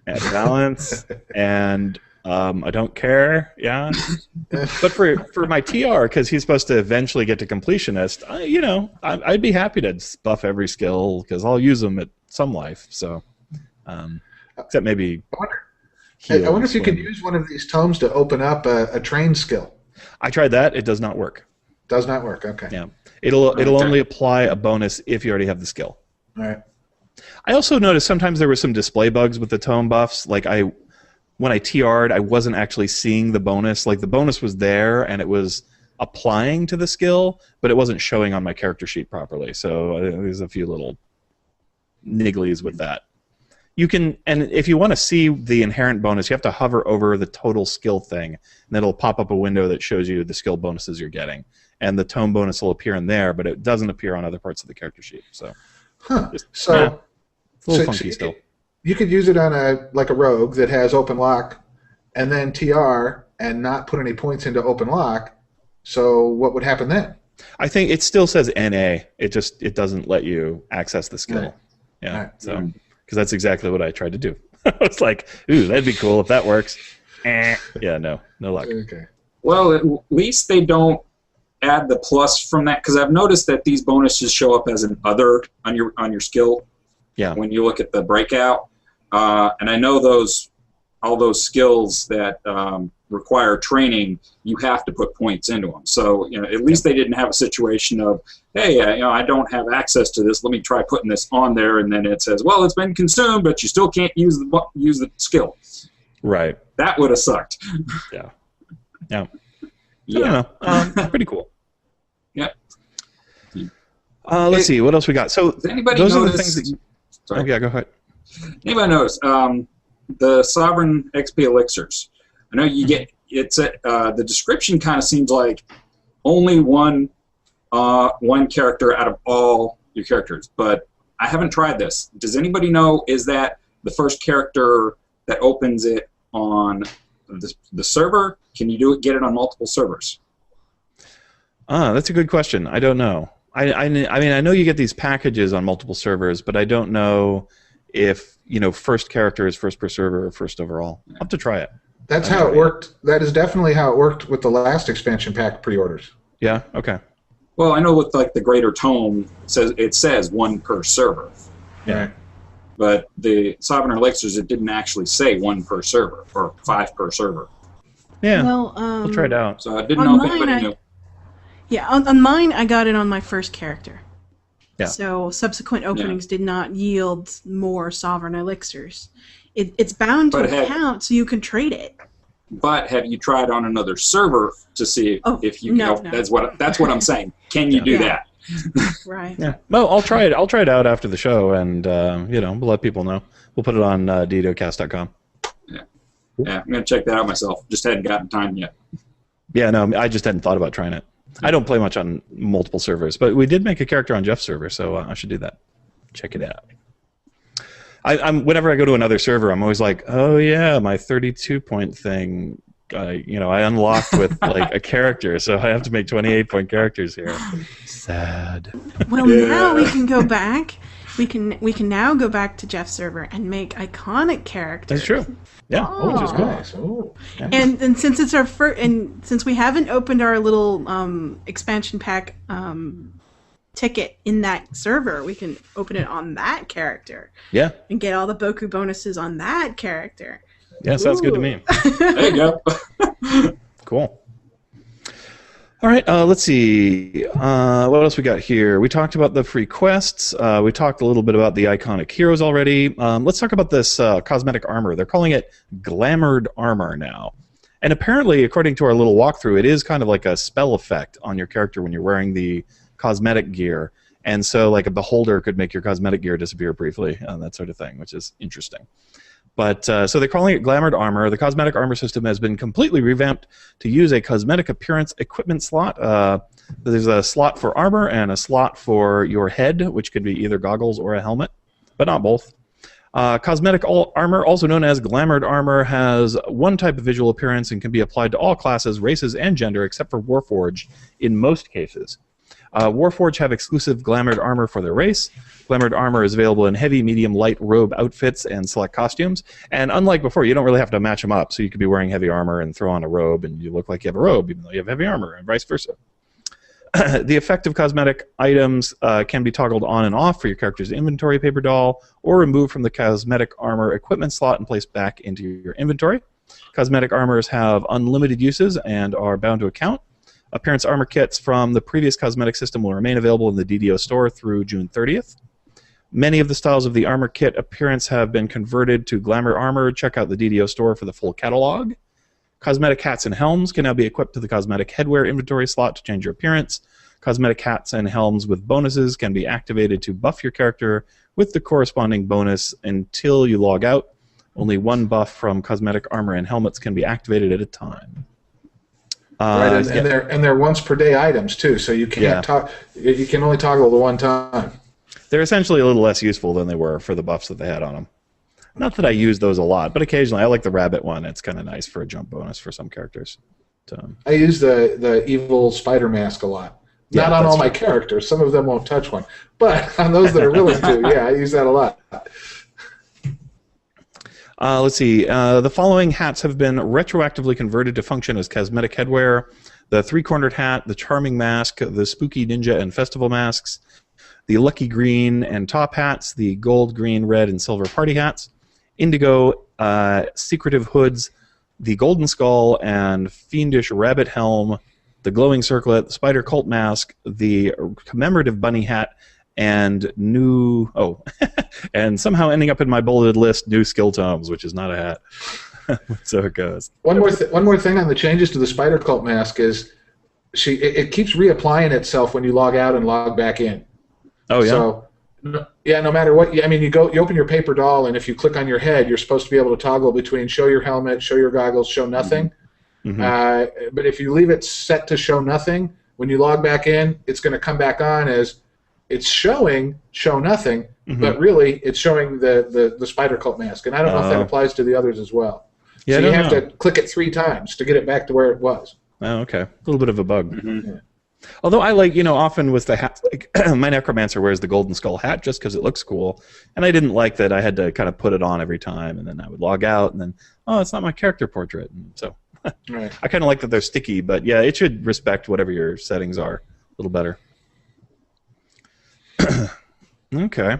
Speaker 1: balance and... I don't care, yeah. But for my TR, because he's supposed to eventually get to completionist, I'd be happy to buff every skill because I'll use them at some life. So, except maybe.
Speaker 3: I wonder if you could use one of these tomes to open up a train skill.
Speaker 1: I tried that; it does not work.
Speaker 3: Does not work. Okay.
Speaker 1: Yeah, it'll only apply a bonus if you already have the skill.
Speaker 3: All right.
Speaker 1: I also noticed sometimes there were some display bugs with the tome buffs, like when I TR'd, I wasn't actually seeing the bonus. Like, the bonus was there, and it was applying to the skill, but it wasn't showing on my character sheet properly. So there's a few little nigglies with that. You can, and if you want to see the inherent bonus, you have to hover over the total skill thing, and it'll pop up a window that shows you the skill bonuses you're getting. And the tome bonus will appear in there, but it doesn't appear on other parts of the character sheet. So,
Speaker 3: it's a
Speaker 1: little funky still.
Speaker 3: You could use it on a rogue that has open lock, and then TR and not put any points into open lock. So what would happen then?
Speaker 1: I think it still says NA. It doesn't let you access the skill. Right. Yeah. Right. So because that's exactly what I tried to do. I was like, ooh, that'd be cool if that works. Yeah, no luck.
Speaker 3: Okay.
Speaker 4: Well, at least they don't add the plus from that, because I've noticed that these bonuses show up as an other on your skill.
Speaker 1: Yeah.
Speaker 4: When you look at the breakout. And I know all those skills that require training, you have to put points into them. So at least they didn't have a situation of, hey, I don't have access to this. Let me try putting this on there, and then it says, well, it's been consumed, but you still can't use the skill.
Speaker 1: Right.
Speaker 4: That would have sucked.
Speaker 1: Yeah. Yeah. I don't know. Pretty cool.
Speaker 4: Yeah.
Speaker 1: Let's see what else we got. So
Speaker 4: does anybody
Speaker 1: those
Speaker 4: notice,
Speaker 1: are the things that. Oh, yeah, go ahead.
Speaker 4: Anybody knows the Sovereign XP elixirs? I know you get the description kind of seems like only one character out of all your characters, but I haven't tried this. Does anybody know, is that the first character that opens it on the server? Can you get it on multiple servers?
Speaker 1: That's a good question. I don't know. I mean, I know you get these packages on multiple servers, but I don't know if, first character is first per server or first overall. I'll have to try it.
Speaker 3: That's how it worked. That is definitely how it worked with the last expansion pack pre-orders.
Speaker 1: Yeah, okay.
Speaker 4: Well, I know with like the Greater Tome, it says one per server.
Speaker 1: Yeah.
Speaker 3: Right.
Speaker 4: But the Sovereign Elixirs, it didn't actually say one per server or 5 per server.
Speaker 1: Yeah,
Speaker 2: Well,
Speaker 1: I'll try it out.
Speaker 4: So I didn't know if
Speaker 2: mine,
Speaker 4: anybody knew.
Speaker 2: Yeah, on mine, I got it on my first character.
Speaker 1: Yeah.
Speaker 2: So subsequent openings did not yield more Sovereign Elixirs. It's bound to count, so you can trade it.
Speaker 4: But have you tried on another server to see if you can?
Speaker 2: No.
Speaker 4: That's what I'm saying. Can you do that?
Speaker 2: Right.
Speaker 1: Yeah. Well, I'll try it. I'll try it out after the show, and we'll let people know. We'll put it on DDOcast.com.
Speaker 4: Yeah, I'm gonna check that out myself. Just hadn't gotten time yet.
Speaker 1: Yeah, no, I just hadn't thought about trying it. I don't play much on multiple servers, but we did make a character on Jeff's server, so I should do that. Check it out. Whenever I go to another server, I'm always like, oh yeah, my 32-point thing. I unlocked with like a character, so I have to make 28-point characters here. Sad.
Speaker 2: Well, now we can go back. We can now go back to Jeff's server and make iconic characters.
Speaker 1: That's true. Yeah, which is cool.
Speaker 3: Nice. Oh.
Speaker 1: Yeah.
Speaker 2: And since it's our first, and since we haven't opened our little expansion pack ticket in that server, we can open it on that character.
Speaker 1: Yeah.
Speaker 2: And get all the Boku bonuses on that character.
Speaker 1: Yeah, sounds good to me.
Speaker 4: There you go.
Speaker 1: Cool. All right, let's see. What else we got here? We talked about the free quests. We talked a little bit about the iconic heroes already. Let's talk about this cosmetic armor. They're calling it glamoured armor now. And apparently, according to our little walkthrough, it is kind of like a spell effect on your character when you're wearing the cosmetic gear. And so like a beholder could make your cosmetic gear disappear briefly, that sort of thing, which is interesting. But so they're calling it glamoured armor. The cosmetic armor system has been completely revamped to use a cosmetic appearance equipment slot. There's a slot for armor and a slot for your head, which could be either goggles or a helmet, but not both. Cosmetic armor, also known as glamoured armor, has one type of visual appearance and can be applied to all classes, races, and gender, except for Warforged in most cases. Warforged have exclusive glamoured armor for their race. Glamoured armor is available in heavy, medium, light robe outfits and select costumes. And unlike before, you don't really have to match them up. So you could be wearing heavy armor and throw on a robe, and you look like you have a robe, even though you have heavy armor, and vice versa. The effect of cosmetic items can be toggled on and off for your character's inventory paper doll, or removed from the cosmetic armor equipment slot and placed back into your inventory. Cosmetic armors have unlimited uses and are bound to account. Appearance armor kits from the previous cosmetic system will remain available in the DDO store through June 30th. Many of the styles of the armor kit appearance have been converted to glamour armor. Check out the DDO store for the full catalog. Cosmetic hats and helms can now be equipped to the cosmetic headwear inventory slot to change your appearance. Cosmetic hats and helms with bonuses can be activated to buff your character with the corresponding bonus until you log out. Only one buff from cosmetic armor and helmets can be activated at a time.
Speaker 3: Right, and they're once per day items too, so you can't you can only toggle the one time.
Speaker 1: They're essentially a little less useful than they were for the buffs that they had on them. Not that I use those a lot, but occasionally I like the rabbit one. It's kind of nice for a jump bonus for some characters.
Speaker 3: I use the evil spider mask a lot.
Speaker 1: Yeah,
Speaker 3: Not on all my characters. Some of them won't touch one, but on those that are willing to, yeah, I use that a lot.
Speaker 1: Let's see. The following hats have been retroactively converted to function as cosmetic headwear. The three-cornered hat, the charming mask, the spooky ninja and festival masks, the lucky green and top hats, the gold, green, red, and silver party hats, indigo, secretive hoods, the golden skull and fiendish rabbit helm, the glowing circlet, the spider cult mask, the commemorative bunny hat, and and somehow ending up in my bulleted list, new skill tomes, which is not a hat. So it goes.
Speaker 3: One more thing on the changes to the spider cult mask is it keeps reapplying itself when you log out and log back in.
Speaker 1: Oh yeah.
Speaker 3: So Yeah, no matter what. I mean, you open your paper doll, and if you click on your head, you're supposed to be able to toggle between show your helmet, show your goggles, show nothing.
Speaker 1: Mm-hmm.
Speaker 3: But if you leave it set to show nothing, when you log back in, it's going to come back on as it's showing show nothing, but really it's showing the Spider Cult mask. And I don't know if that applies to the others as well.
Speaker 1: Yeah,
Speaker 3: so
Speaker 1: you
Speaker 3: have to click it 3 times to get it back to where it was.
Speaker 1: Oh, okay. A little bit of a bug.
Speaker 4: Mm-hmm.
Speaker 3: Yeah.
Speaker 1: Although I like, often with the hat, like my Necromancer wears the Golden Skull hat just because it looks cool, and I didn't like that I had to kind of put it on every time, and then I would log out, and then, oh, it's not my character portrait. And so
Speaker 3: Right.
Speaker 1: I kind of like that they're sticky, but yeah, it should respect whatever your settings are a little better. Okay.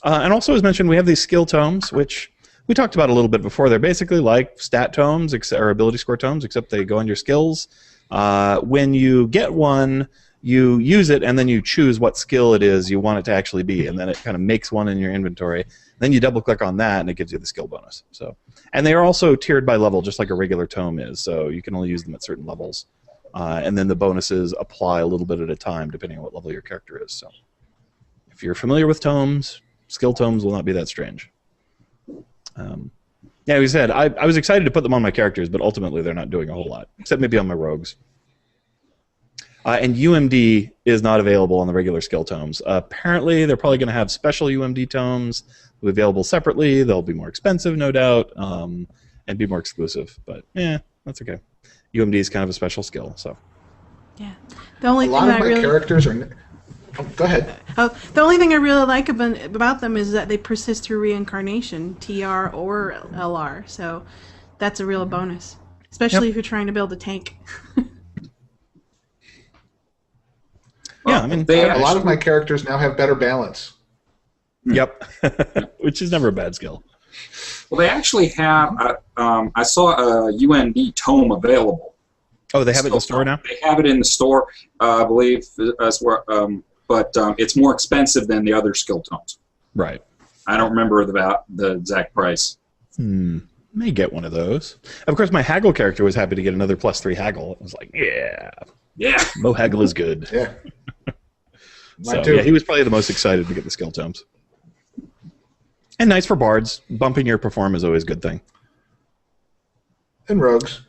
Speaker 1: And also, as mentioned, we have these skill tomes, which we talked about a little bit before. They're basically like stat tomes or ability score tomes, except they go on your skills. When you get one, you use it, and then you choose what skill it is you want it to actually be, and then it kind of makes one in your inventory. Then you double-click on that, and it gives you the skill bonus. So, and they are also tiered by level, just like a regular tome is, so you can only use them at certain levels. And then the bonuses apply a little bit at a time, depending on what level your character is. So, if you're familiar with tomes, skill tomes will not be that strange. Yeah, like I said, I was excited to put them on my characters, but ultimately they're not doing a whole lot, except maybe on my rogues. And UMD is not available on the regular skill tomes. Apparently, they're probably going to have special UMD tomes available separately. They'll be more expensive, no doubt, and be more exclusive. But, that's okay. UMD is kind of a special skill, so.
Speaker 2: Yeah. The only
Speaker 3: A
Speaker 2: thing
Speaker 3: lot of
Speaker 2: I
Speaker 3: my
Speaker 2: really
Speaker 3: characters are... Oh, go ahead.
Speaker 2: the only thing I really like about them is that they persist through reincarnation, TR or LR. So that's a real bonus, especially if you're trying to build a tank.
Speaker 1: Yeah, I mean,
Speaker 4: they
Speaker 3: A lot of my characters now have better balance.
Speaker 1: Yep, which is never a bad skill.
Speaker 4: Well, they actually have. I saw a UMD tome available.
Speaker 1: Oh, they have it in the store now?
Speaker 4: They have it in the store, I believe. But it's more expensive than the other skill tomes.
Speaker 1: Right.
Speaker 4: I don't remember the exact price.
Speaker 1: May get one of those. Of course, my Haggle character was happy to get another +3 Haggle. I was like,
Speaker 4: Yeah.
Speaker 1: Mo Haggle is good.
Speaker 3: Yeah.
Speaker 1: So,
Speaker 3: Mine too.
Speaker 1: yeah, he was probably the most excited to get the skill tomes. And nice for bards. Bumping your perform is always a good thing.
Speaker 3: And rogues.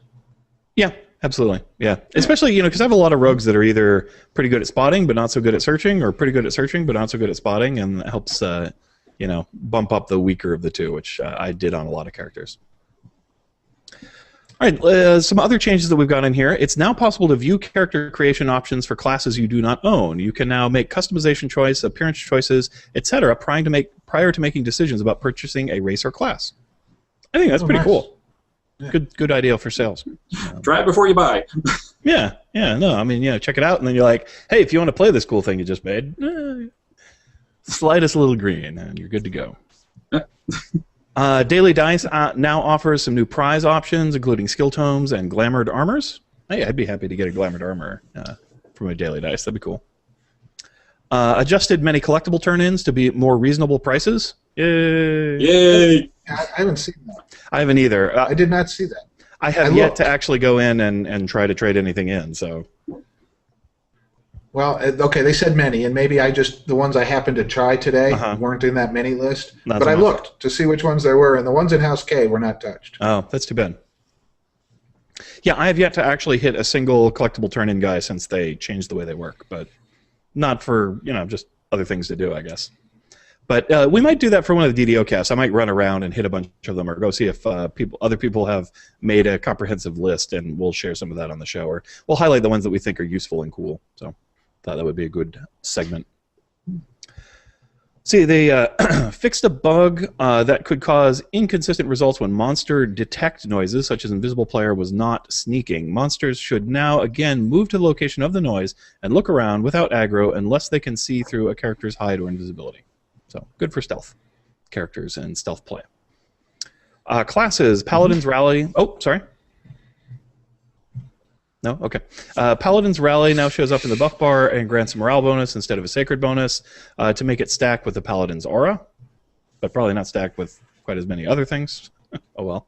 Speaker 1: Yeah, absolutely. Yeah, especially because I have a lot of rogues that are either pretty good at spotting but not so good at searching, or pretty good at searching but not so good at spotting, and that helps bump up the weaker of the two, which I did on a lot of characters. All right, some other changes that we've got in here. It's now possible to view character creation options for classes you do not own. You can now make customization choice, appearance choices, etc. prior to making decisions about purchasing a race or class. I think that's pretty
Speaker 3: nice.
Speaker 1: cool.
Speaker 3: Yeah.
Speaker 1: Good idea for sales.
Speaker 4: Try it before you buy.
Speaker 1: Yeah, no, I mean, check it out, and then you're like, hey, if you want to play this cool thing you just made, slide us a little green, and you're good to go. Daily Dice now offers some new prize options, including skill tomes and glamored armors. Hey, I'd be happy to get a glamored armor from a Daily Dice. That'd be cool. Adjusted many collectible turn-ins to be more reasonable prices.
Speaker 4: Yay!
Speaker 3: I haven't seen that.
Speaker 1: I haven't either.
Speaker 3: I did not see that.
Speaker 1: I have
Speaker 3: I
Speaker 1: yet
Speaker 3: looked.
Speaker 1: to actually go in and try to trade anything in. So.
Speaker 3: Well, okay, they said many, and maybe the ones I happened to try today
Speaker 1: Uh-huh.
Speaker 3: weren't in that many list.
Speaker 1: Not
Speaker 3: but
Speaker 1: so
Speaker 3: I
Speaker 1: much.
Speaker 3: looked to see which ones there were, and the ones in House K were not touched.
Speaker 1: Oh, that's too bad. Yeah, I have yet to actually hit a single collectible turn-in guy since they changed the way they work, but not for, just other things to do, I guess. But we might do that for one of the DDOcasts. I might run around and hit a bunch of them, or go see if other people have made a comprehensive list, and we'll share some of that on the show, or we'll highlight the ones that we think are useful and cool. So thought that would be a good segment. See, they fixed a bug that could cause inconsistent results when monster detect noises, such as invisible player was not sneaking. Monsters should now again move to the location of the noise and look around without aggro unless they can see through a character's hide or invisibility. So good for stealth characters and stealth play. Classes, Paladin's Rally. Oh, sorry. No? Okay. Paladin's Rally now shows up in the buff bar and grants a morale bonus instead of a sacred bonus to make it stack with the Paladin's Aura, but probably not stacked with quite as many other things. Oh well.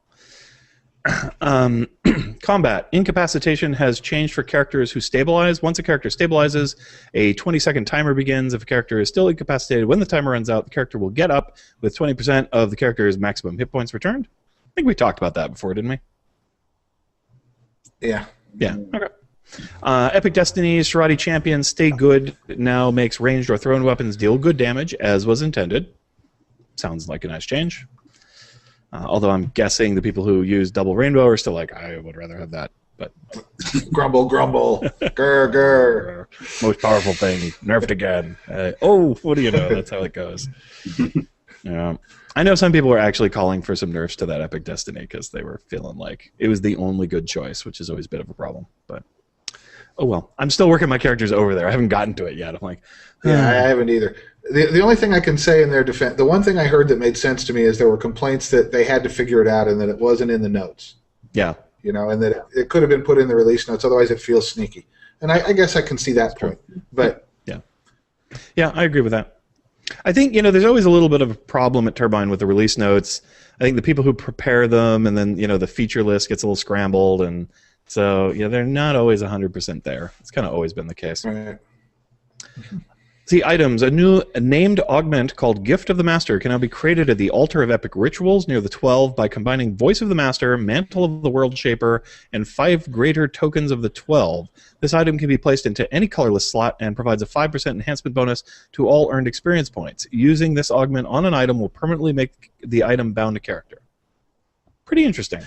Speaker 1: Combat. Incapacitation has changed for characters who stabilize. Once a character stabilizes, a 20-second timer begins. If a character is still incapacitated when the timer runs out, the character will get up with 20% of the character's maximum hit points returned. I think we talked about that before, didn't we?
Speaker 3: Yeah.
Speaker 1: Yeah. Okay. Epic Destiny's Shirati Champion Stay Good now makes ranged or thrown weapons deal good damage, as was intended. Sounds like a nice change. Although I'm guessing the people who use Double Rainbow are still like, I would rather have that. But
Speaker 3: Grumble, grumble. Grr, grr.
Speaker 1: most powerful thing, nerfed again. Oh, what do you know? That's how it goes. Yeah. I know some people were actually calling for some nerfs to that Epic Destiny because they were feeling like it was the only good choice, which is always a bit of a problem. But oh well. I'm still working my characters over there. I haven't gotten to it yet. I'm like,
Speaker 3: Yeah, I haven't either. The only thing I can say in their defense, the one thing I heard that made sense to me is there were complaints that they had to figure it out and that it wasn't in the notes.
Speaker 1: yeah.
Speaker 3: You know, and that it could have been put in the release notes. Otherwise, it feels sneaky. And I guess I can see that point. But
Speaker 1: Yeah, I agree with that. I think, there's always a little bit of a problem at Turbine with the release notes. I think the people who prepare them and then, the feature list gets a little scrambled. And so, they're not always 100% there. It's kind of always been the case.
Speaker 3: right.
Speaker 1: See, items. A named augment called Gift of the Master can now be created at the Altar of Epic Rituals near the 12 by combining Voice of the Master, Mantle of the World Shaper, and 5 greater tokens of the 12. This item can be placed into any colorless slot and provides a 5% enhancement bonus to all earned experience points. Using this augment on an item will permanently make the item bound to character. Pretty interesting.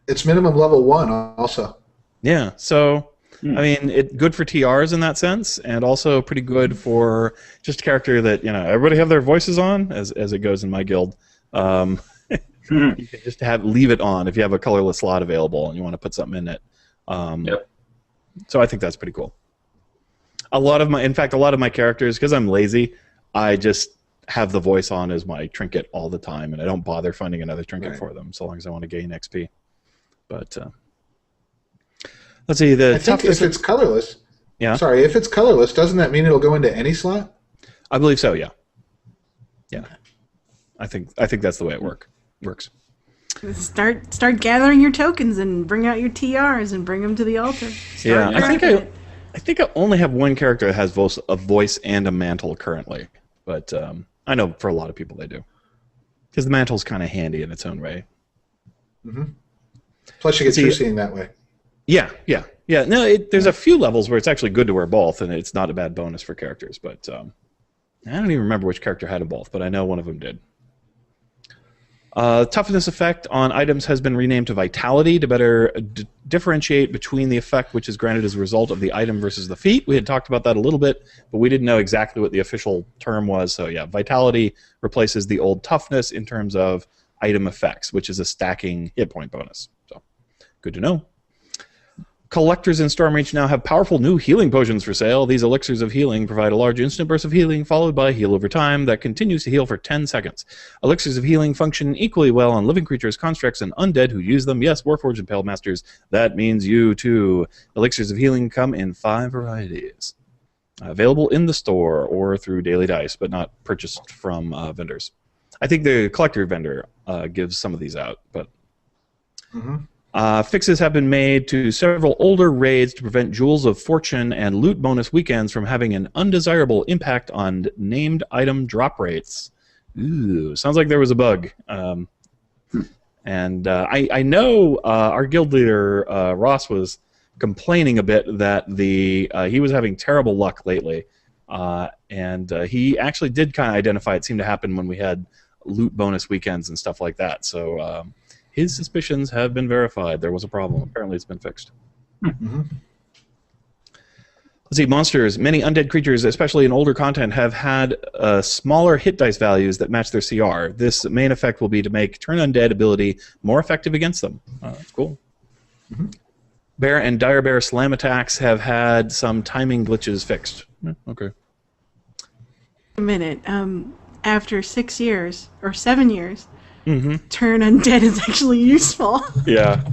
Speaker 3: It's minimum level 1 also.
Speaker 1: Yeah, so I mean, good for TRs in that sense, and also pretty good for just a character that, everybody have their voices on, as it goes in my guild. You can just leave it on if you have a colorless slot available and you want to put something in it.
Speaker 4: Yep.
Speaker 1: So I think that's pretty cool. A lot of my characters, because I'm lazy, I just have the voice on as my trinket all the time, and I don't bother finding another trinket for them, so long as I want to gain XP. But let's see.
Speaker 3: I think if it's colorless, if it's colorless, doesn't that mean it'll go into any slot?
Speaker 1: I believe so. Yeah. Yeah. I think that's the way it works.
Speaker 2: Start gathering your tokens and bring out your TRs and bring them to the altar.
Speaker 1: Yeah, I think I only have one character that has both a voice and a mantle currently, but I know for a lot of people they do, because the mantle's kind of handy in its own way.
Speaker 3: Mm-hmm. Plus, you get true seeing that way.
Speaker 1: Yeah. No, there's a few levels where it's actually good to wear both, and it's not a bad bonus for characters. But I don't even remember which character had them both, but I know one of them did. Toughness effect on items has been renamed to Vitality to better differentiate between the effect which is granted as a result of the item versus the feat. We had talked about that a little bit, but we didn't know exactly what the official term was. So yeah, Vitality replaces the old Toughness in terms of item effects, which is a stacking hit point bonus. So good to know. Collectors in Stormreach now have powerful new healing potions for sale. These elixirs of healing provide a large instant burst of healing followed by heal over time that continues to heal for 10 seconds. Elixirs of healing function equally well on living creatures, constructs, and undead who use them. Yes, Warforged and Pale Masters, that means you too. Elixirs of healing come in 5 varieties. Available in the store or through Daily Dice, but not purchased from vendors. I think the collector vendor gives some of these out, but...
Speaker 3: Mm-hmm.
Speaker 1: Fixes have been made to several older raids to prevent Jewels of Fortune and loot bonus weekends from having an undesirable impact on named item drop rates. Ooh, sounds like there was a bug. And I know our guild leader, Ross, was complaining a bit that he was having terrible luck lately. And he actually did kind of identify it seemed to happen when we had loot bonus weekends and stuff like that. So... his suspicions have been verified. There was a problem. Apparently it's been fixed.
Speaker 3: Mm-hmm.
Speaker 1: Let's see, monsters. Many undead creatures, especially in older content, have had smaller hit dice values that match their CR. This main effect will be to make Turn Undead ability more effective against them. That's cool. Mm-hmm. Bear and Dire Bear slam attacks have had some timing glitches fixed. Okay.
Speaker 2: A minute. After 6 years, or 7 years...
Speaker 1: Mm-hmm.
Speaker 2: Turn Undead is actually useful.
Speaker 1: Yeah.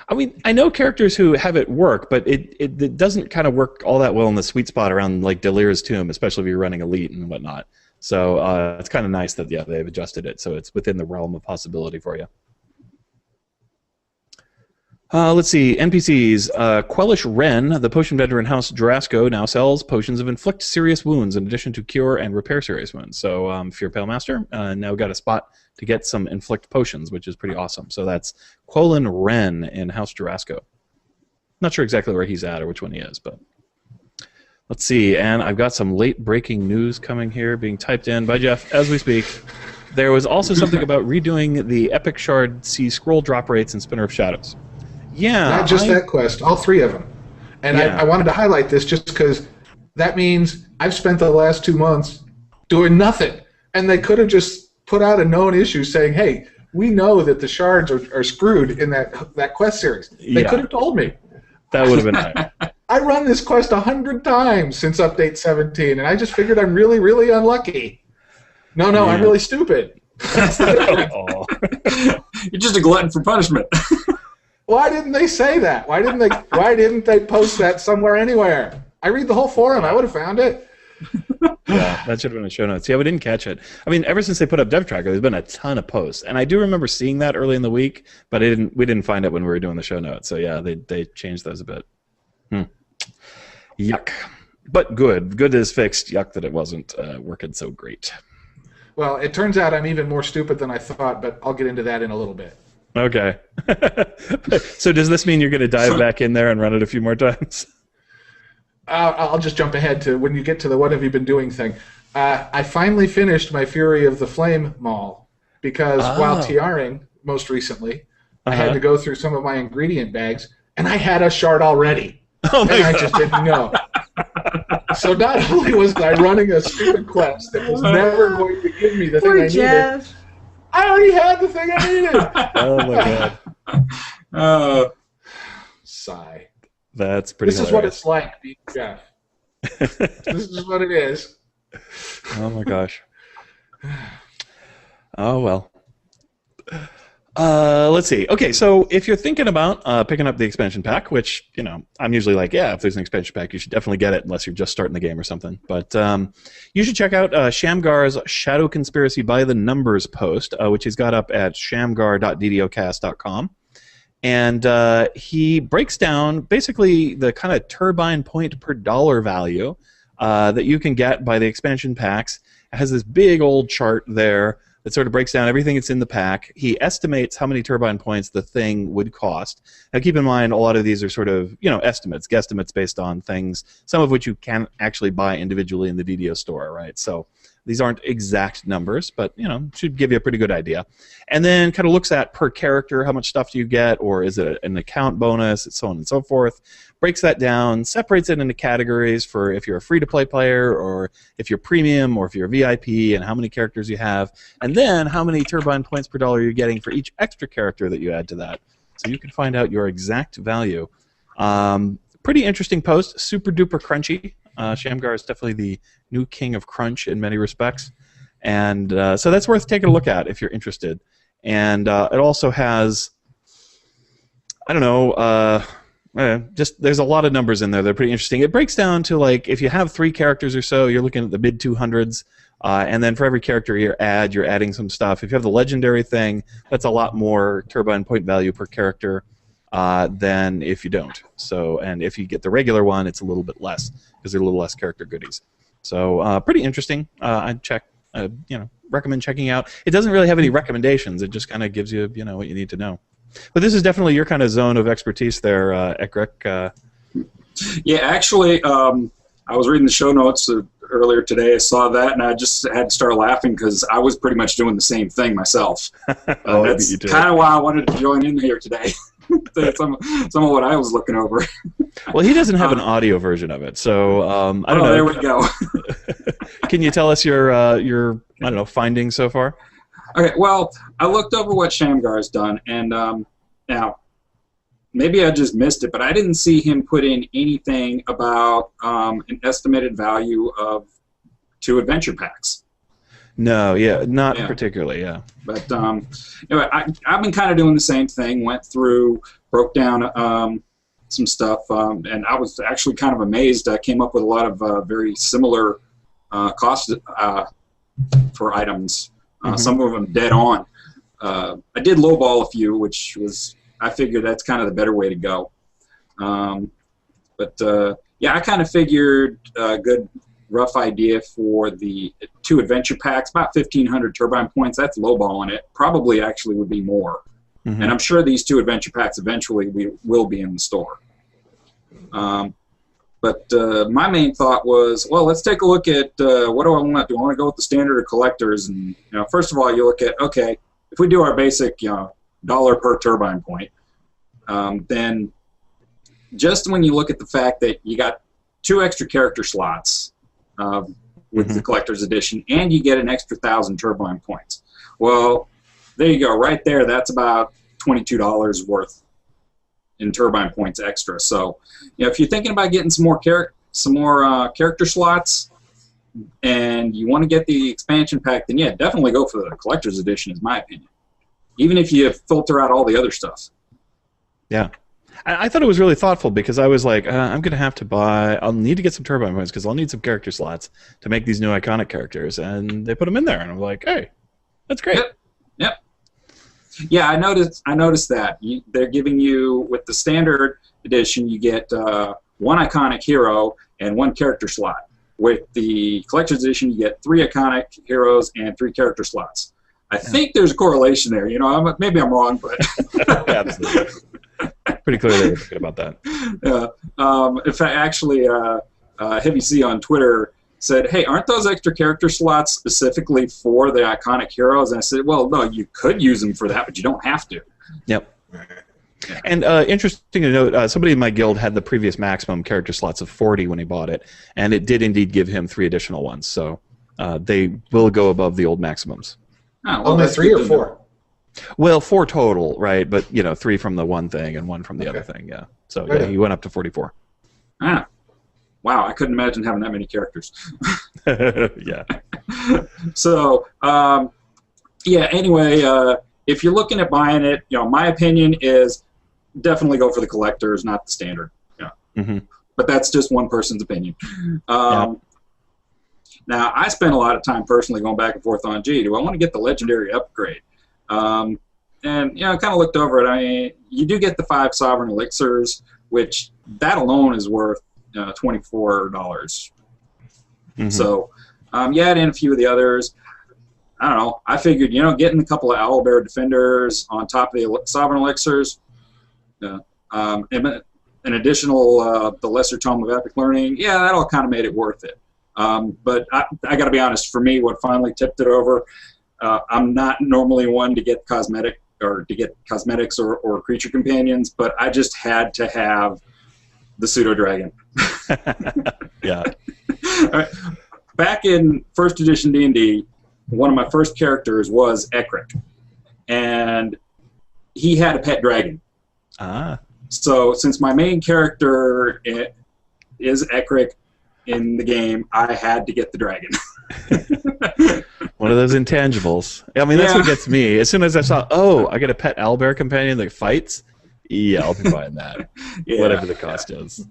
Speaker 1: I mean, I know characters who have it work, but it doesn't kind of work all that well in the sweet spot around like Delira's Tomb, especially if you're running Elite and whatnot. So it's kind of nice that they've adjusted it so it's within the realm of possibility for you. Let's see. NPCs. Quellish Wren, the potion vendor in House Jarasco, now sells potions of inflict serious wounds in addition to cure and repair serious wounds. So if you're a Pale Master, now got a spot to get some inflict potions, which is pretty awesome. So that's Quellish Wren in House Jarasco. Not sure exactly where he's at or which one he is, but let's see. And I've got some late breaking news coming here, being typed in by Jeff as we speak. There was also something about redoing the Epic Shard C scroll drop rates in Spinner of Shadows. Yeah.
Speaker 3: Not just that quest, all 3 of them. And
Speaker 1: Yeah.
Speaker 3: I wanted to highlight this just because that means I've spent the last 2 months doing nothing. And they could have just put out a known issue saying, hey, we know that the shards are screwed in that quest series. They
Speaker 1: Yeah.
Speaker 3: could have told me.
Speaker 1: That would have been nice.
Speaker 3: I run this quest 100 times since update 17, and I just figured I'm really, really unlucky. No,
Speaker 1: Yeah.
Speaker 3: I'm really stupid.
Speaker 1: Oh.
Speaker 4: You're just a glutton for punishment.
Speaker 3: Why didn't they say that? Why didn't they post that somewhere anywhere? I read the whole forum. I would have found it.
Speaker 1: Yeah, that should have been in show notes. Yeah, we didn't catch it. I mean, ever since they put up Dev Tracker, there's been a ton of posts, and I do remember seeing that early in the week, but we didn't find it when we were doing the show notes. So yeah, they changed those a bit. Yuck, but good is fixed. Yuck that it wasn't working so great.
Speaker 3: Well, it turns out I'm even more stupid than I thought, but I'll get into that in a little bit.
Speaker 1: Okay. So does this mean you're going to dive back in there and run it a few more times?
Speaker 3: I'll just jump ahead to when you get to the what have you been doing thing. I finally finished my Fury of the Flame Mall because while TRing most recently, I had to go through some of my ingredient bags, and I had a shard already.
Speaker 1: Oh my
Speaker 3: and I
Speaker 1: God.
Speaker 3: just didn't know. So not only was I running a stupid quest that was never going to give me the thing I
Speaker 2: Poor
Speaker 3: needed,
Speaker 2: Jeff.
Speaker 3: I already had the thing I needed.
Speaker 1: Oh my God.
Speaker 3: Sigh.
Speaker 1: That's pretty
Speaker 3: This is what
Speaker 1: hilarious.
Speaker 3: it's like being Jeff. This is what it is.
Speaker 1: Oh my gosh. Oh well. Let's see. Okay, so if you're thinking about picking up the expansion pack, which, you know, I'm usually like, yeah, if there's an expansion pack, you should definitely get it unless you're just starting the game or something. But you should check out Shamgar's Shadow Conspiracy by the Numbers post, which he's got up at shamgar.DDOcast.com. And he breaks down basically the kind of turbine point per dollar value that you can get by the expansion packs. It has this big old chart there that sort of breaks down everything that's in the pack. He estimates how many turbine points the thing would cost. Now keep in mind, a lot of these are sort of, you know, estimates, guesstimates based on things, some of which you can't actually buy individually in the DDO store, right? So these aren't exact numbers, but, you know, should give you a pretty good idea. And then kind of looks at per character, how much stuff do you get, or is it an account bonus, so on and so forth. Breaks that down, separates it into categories for if you're a free-to-play player, or if you're premium, or if you're a VIP, and how many characters you have, and then how many turbine points per dollar you're getting for each extra character that you add to that. So you can find out your exact value. Pretty interesting post, super duper crunchy. Shamgar is definitely the new king of crunch in many respects. And so that's worth taking a look at if you're interested. And it also has, I don't know, just there's a lot of numbers in there. They're pretty interesting. It breaks down to, like, if you have 3 characters or so, you're looking at the mid 200s. And then for every character you're adding some stuff. If you have the legendary thing, that's a lot more turbine point value per character than if you don't. So, and if you get the regular one, it's a little bit less because there are a little less character goodies. So pretty interesting. I'd recommend checking out. It doesn't really have any recommendations. It just kind of gives you, what you need to know. But this is definitely your kind of zone of expertise there, Ekrik.
Speaker 4: Yeah, actually, I was reading the show notes earlier today. I saw that, and I just had to start laughing because I was pretty much doing the same thing myself. That's kind of why I wanted to join in here today. some of what I was looking over.
Speaker 1: Well, he doesn't have an audio version of it, so I don't know.
Speaker 4: There we go.
Speaker 1: Can you tell us your findings so far?
Speaker 4: Okay, well, I looked over what Shamgar has done, and now maybe I just missed it, but I didn't see him put in anything about an estimated value of 2 adventure packs.
Speaker 1: No, not particularly, yeah.
Speaker 4: But anyway, I've been kind of doing the same thing. Went through, broke down some stuff, and I was actually kind of amazed. I came up with a lot of very similar costs for items. Some of them dead on. I did lowball a few, which was I figure that's kind of the better way to go. Yeah, I kind of figured a good rough idea for the 2 adventure packs, about 1,500 turbine points. That's lowballing it. Probably actually would be more.
Speaker 1: Mm-hmm.
Speaker 4: And I'm sure these 2 adventure packs eventually will be in the store. My main thought was, well, let's take a look at what do I want? Do I want to go with the standard or collectors? And first of all, you look at, okay, if we do our basic, dollar per turbine point, then just when you look at the fact that you got 2 extra character slots with the collector's edition, and you get an extra 1,000 turbine points. Well, there you go, right there. That's about $22 worth in turbine points extra. So, if you're thinking about getting some more character slots, and you want to get the expansion pack, then yeah, definitely go for the collector's edition, is my opinion. Even if you filter out all the other stuff.
Speaker 1: Yeah. I thought it was really thoughtful because I was like, I'm going to have to buy, I'll need to get some turbine points because I'll need some character slots to make these new iconic characters. And they put them in there, and I'm like, hey, that's great.
Speaker 4: Yep. Yeah, I noticed that. They're giving you, with the standard edition, you get 1 iconic hero and 1 character slot. With the collector's edition, you get 3 iconic heroes and 3 character slots. I think there's a correlation there. Maybe I'm wrong, but
Speaker 1: Absolutely. Pretty clearly thinking about that.
Speaker 4: In fact, actually, Heavy C on Twitter said, hey, aren't those extra character slots specifically for the iconic heroes? And I said, well, no, you could use them for that, but you don't have to.
Speaker 1: Yep. And interesting to note, somebody in my guild had the previous maximum character slots of 40 when he bought it, and it did indeed give him 3 additional ones. So they will go above the old maximums.
Speaker 4: Oh, well,
Speaker 3: only 3 or 4?
Speaker 1: Well, 4 total, right? But 3 from the one thing and 1 from the other thing. Yeah. So yeah, he went up to 44.
Speaker 4: Ah. Wow, I couldn't imagine having that many characters.
Speaker 1: Yeah.
Speaker 4: So, anyway, if you're looking at buying it, my opinion is definitely go for the collectors, not the standard. Yeah.
Speaker 1: Mm-hmm.
Speaker 4: But that's just one person's opinion. Now, I spent a lot of time personally going back and forth on, do I want to get the legendary upgrade? And, I kind of looked over it. I mean, you do get the 5 sovereign elixirs, which that alone is worth $24.
Speaker 1: Mm-hmm.
Speaker 4: So, you add in a few of the others. I don't know. I figured, getting a couple of Owlbear defenders on top of the sovereign elixirs, and an additional the lesser tome of epic learning, yeah, that all kind of made it worth it. But I got to be honest. For me, what finally tipped it over, I'm not normally one to get cosmetics or creature companions, but I just had to have the pseudo dragon.
Speaker 1: Yeah.
Speaker 4: Right. Back in first edition D&D, one of my first characters was Ekric, and he had a pet dragon.
Speaker 1: Ah.
Speaker 4: So since my main character is Ekric in the game, I had to get the dragon.
Speaker 1: One of those intangibles. I mean, that's what gets me. As soon as I saw, I get a pet owlbear companion that fights, yeah, I'll be buying that. Whatever the cost is.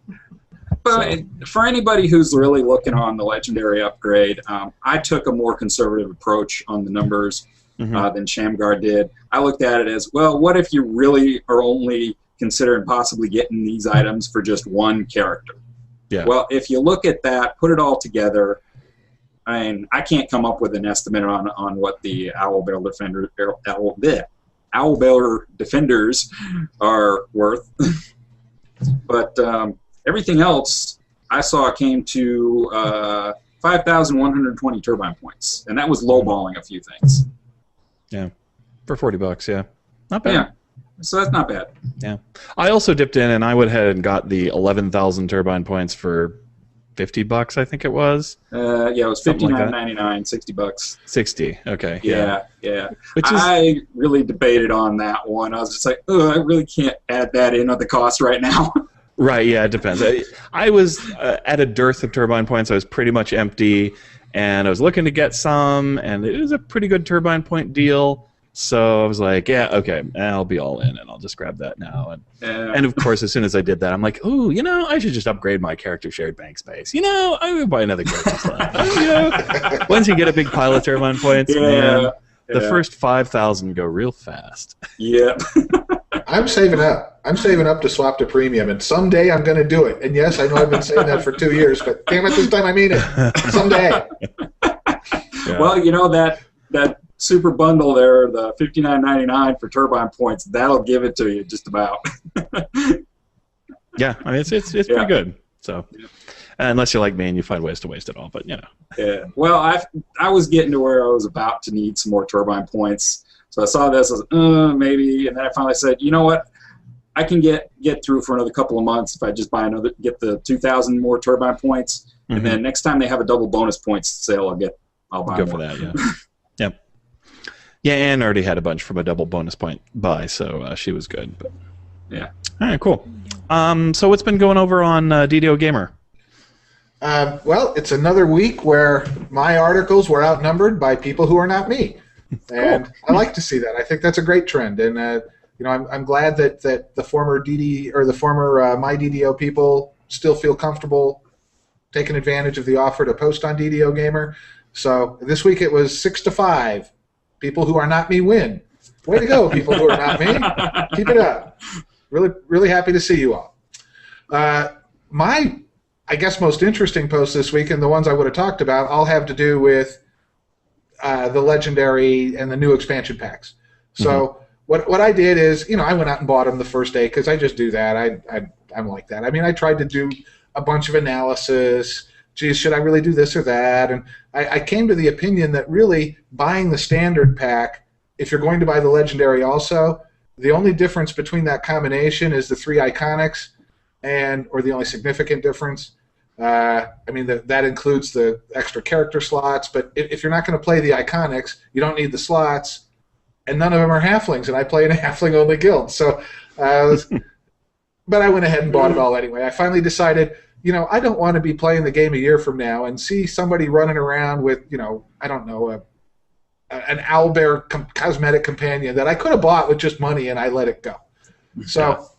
Speaker 4: But for anybody who's really looking on the legendary upgrade, I took a more conservative approach on the numbers than Shamgar did. I looked at it as, well, what if you really are only considering possibly getting these items for just 1 character?
Speaker 1: Yeah. Well,
Speaker 4: if you look at that, put it all together, I mean, I can't come up with an estimate on what the Owlbear defenders are worth. But everything else I saw came to 5,120 turbine points, and that was lowballing a few things.
Speaker 1: Yeah, for $40, yeah, not bad.
Speaker 4: Yeah, so that's not bad.
Speaker 1: Yeah, I also dipped in, and I went ahead and got the 11,000 turbine points for $50, I think it was.
Speaker 4: Yeah, it was $59.99, $60.
Speaker 1: 60. Okay.
Speaker 4: Yeah.
Speaker 1: Which is,
Speaker 4: I really debated on that one. I was just like, I really can't add that in on the cost right now.
Speaker 1: Right. Yeah, it depends. I was at a dearth of turbine points. I was pretty much empty, and I was looking to get some, and it was a pretty good turbine point deal. So I was like, yeah, okay, I'll be all in, and I'll just grab that now. And of course, as soon as I did that, I'm like, ooh, I should just upgrade my character shared bank space. I would buy another character slot. Once you get a big pile of turbine points, man, the first 5,000 go real fast.
Speaker 4: Yeah.
Speaker 3: I'm saving up. I'm saving up to swap to premium, and someday I'm going to do it. And yes, I know I've been saying that for 2 years, but damn it, this time I mean it. Someday.
Speaker 1: Yeah.
Speaker 4: Well, that super bundle there, the $59.99 for turbine points, that'll give it to you just about.
Speaker 1: Yeah, I mean it's pretty good. So, unless you're like me and you find ways to waste it all, but
Speaker 4: Yeah. Well, I was getting to where I was about to need some more turbine points, so I saw this. I was maybe, and then I finally said, you know what? I can get through for another couple of months if I just get the 2,000 more turbine points, and then next time they have a double bonus points sale, I'll buy
Speaker 1: go
Speaker 4: more.
Speaker 1: for that. Yeah. Yep. Yeah, Anne already had a bunch from a double bonus point buy, so she was good. But
Speaker 4: yeah.
Speaker 1: All right, cool. So what's been going over on DDO Gamer?
Speaker 3: Well, it's another week where my articles were outnumbered by people who are not me, and I like to see that. I think that's a great trend, and I'm glad that the former my DDO people still feel comfortable taking advantage of the offer to post on DDO Gamer. So this week it was 6-5. People who are not me win. Way to go, people who are not me. Keep it up. Really, really happy to see you all. My, I guess, most interesting post this week, and the ones I would have talked about, all have to do with the Legendary and the new expansion packs. So what I did is, I went out and bought them the first day because I just do that. I'm like that. I mean, I tried to do a bunch of analysis. Geez, should I really do this or that? And I came to the opinion that really buying the standard pack, if you're going to buy the Legendary also, the only difference between that combination is the 3 iconics, or the only significant difference. I mean, that includes the extra character slots, but if you're not going to play the iconics, you don't need the slots, and none of them are halflings, and I play in a halfling-only guild. So, but I went ahead and bought it all anyway. I finally decided, I don't want to be playing the game a year from now and see somebody running around with, I don't know, an owlbear cosmetic companion that I could have bought with just money and I let it go. So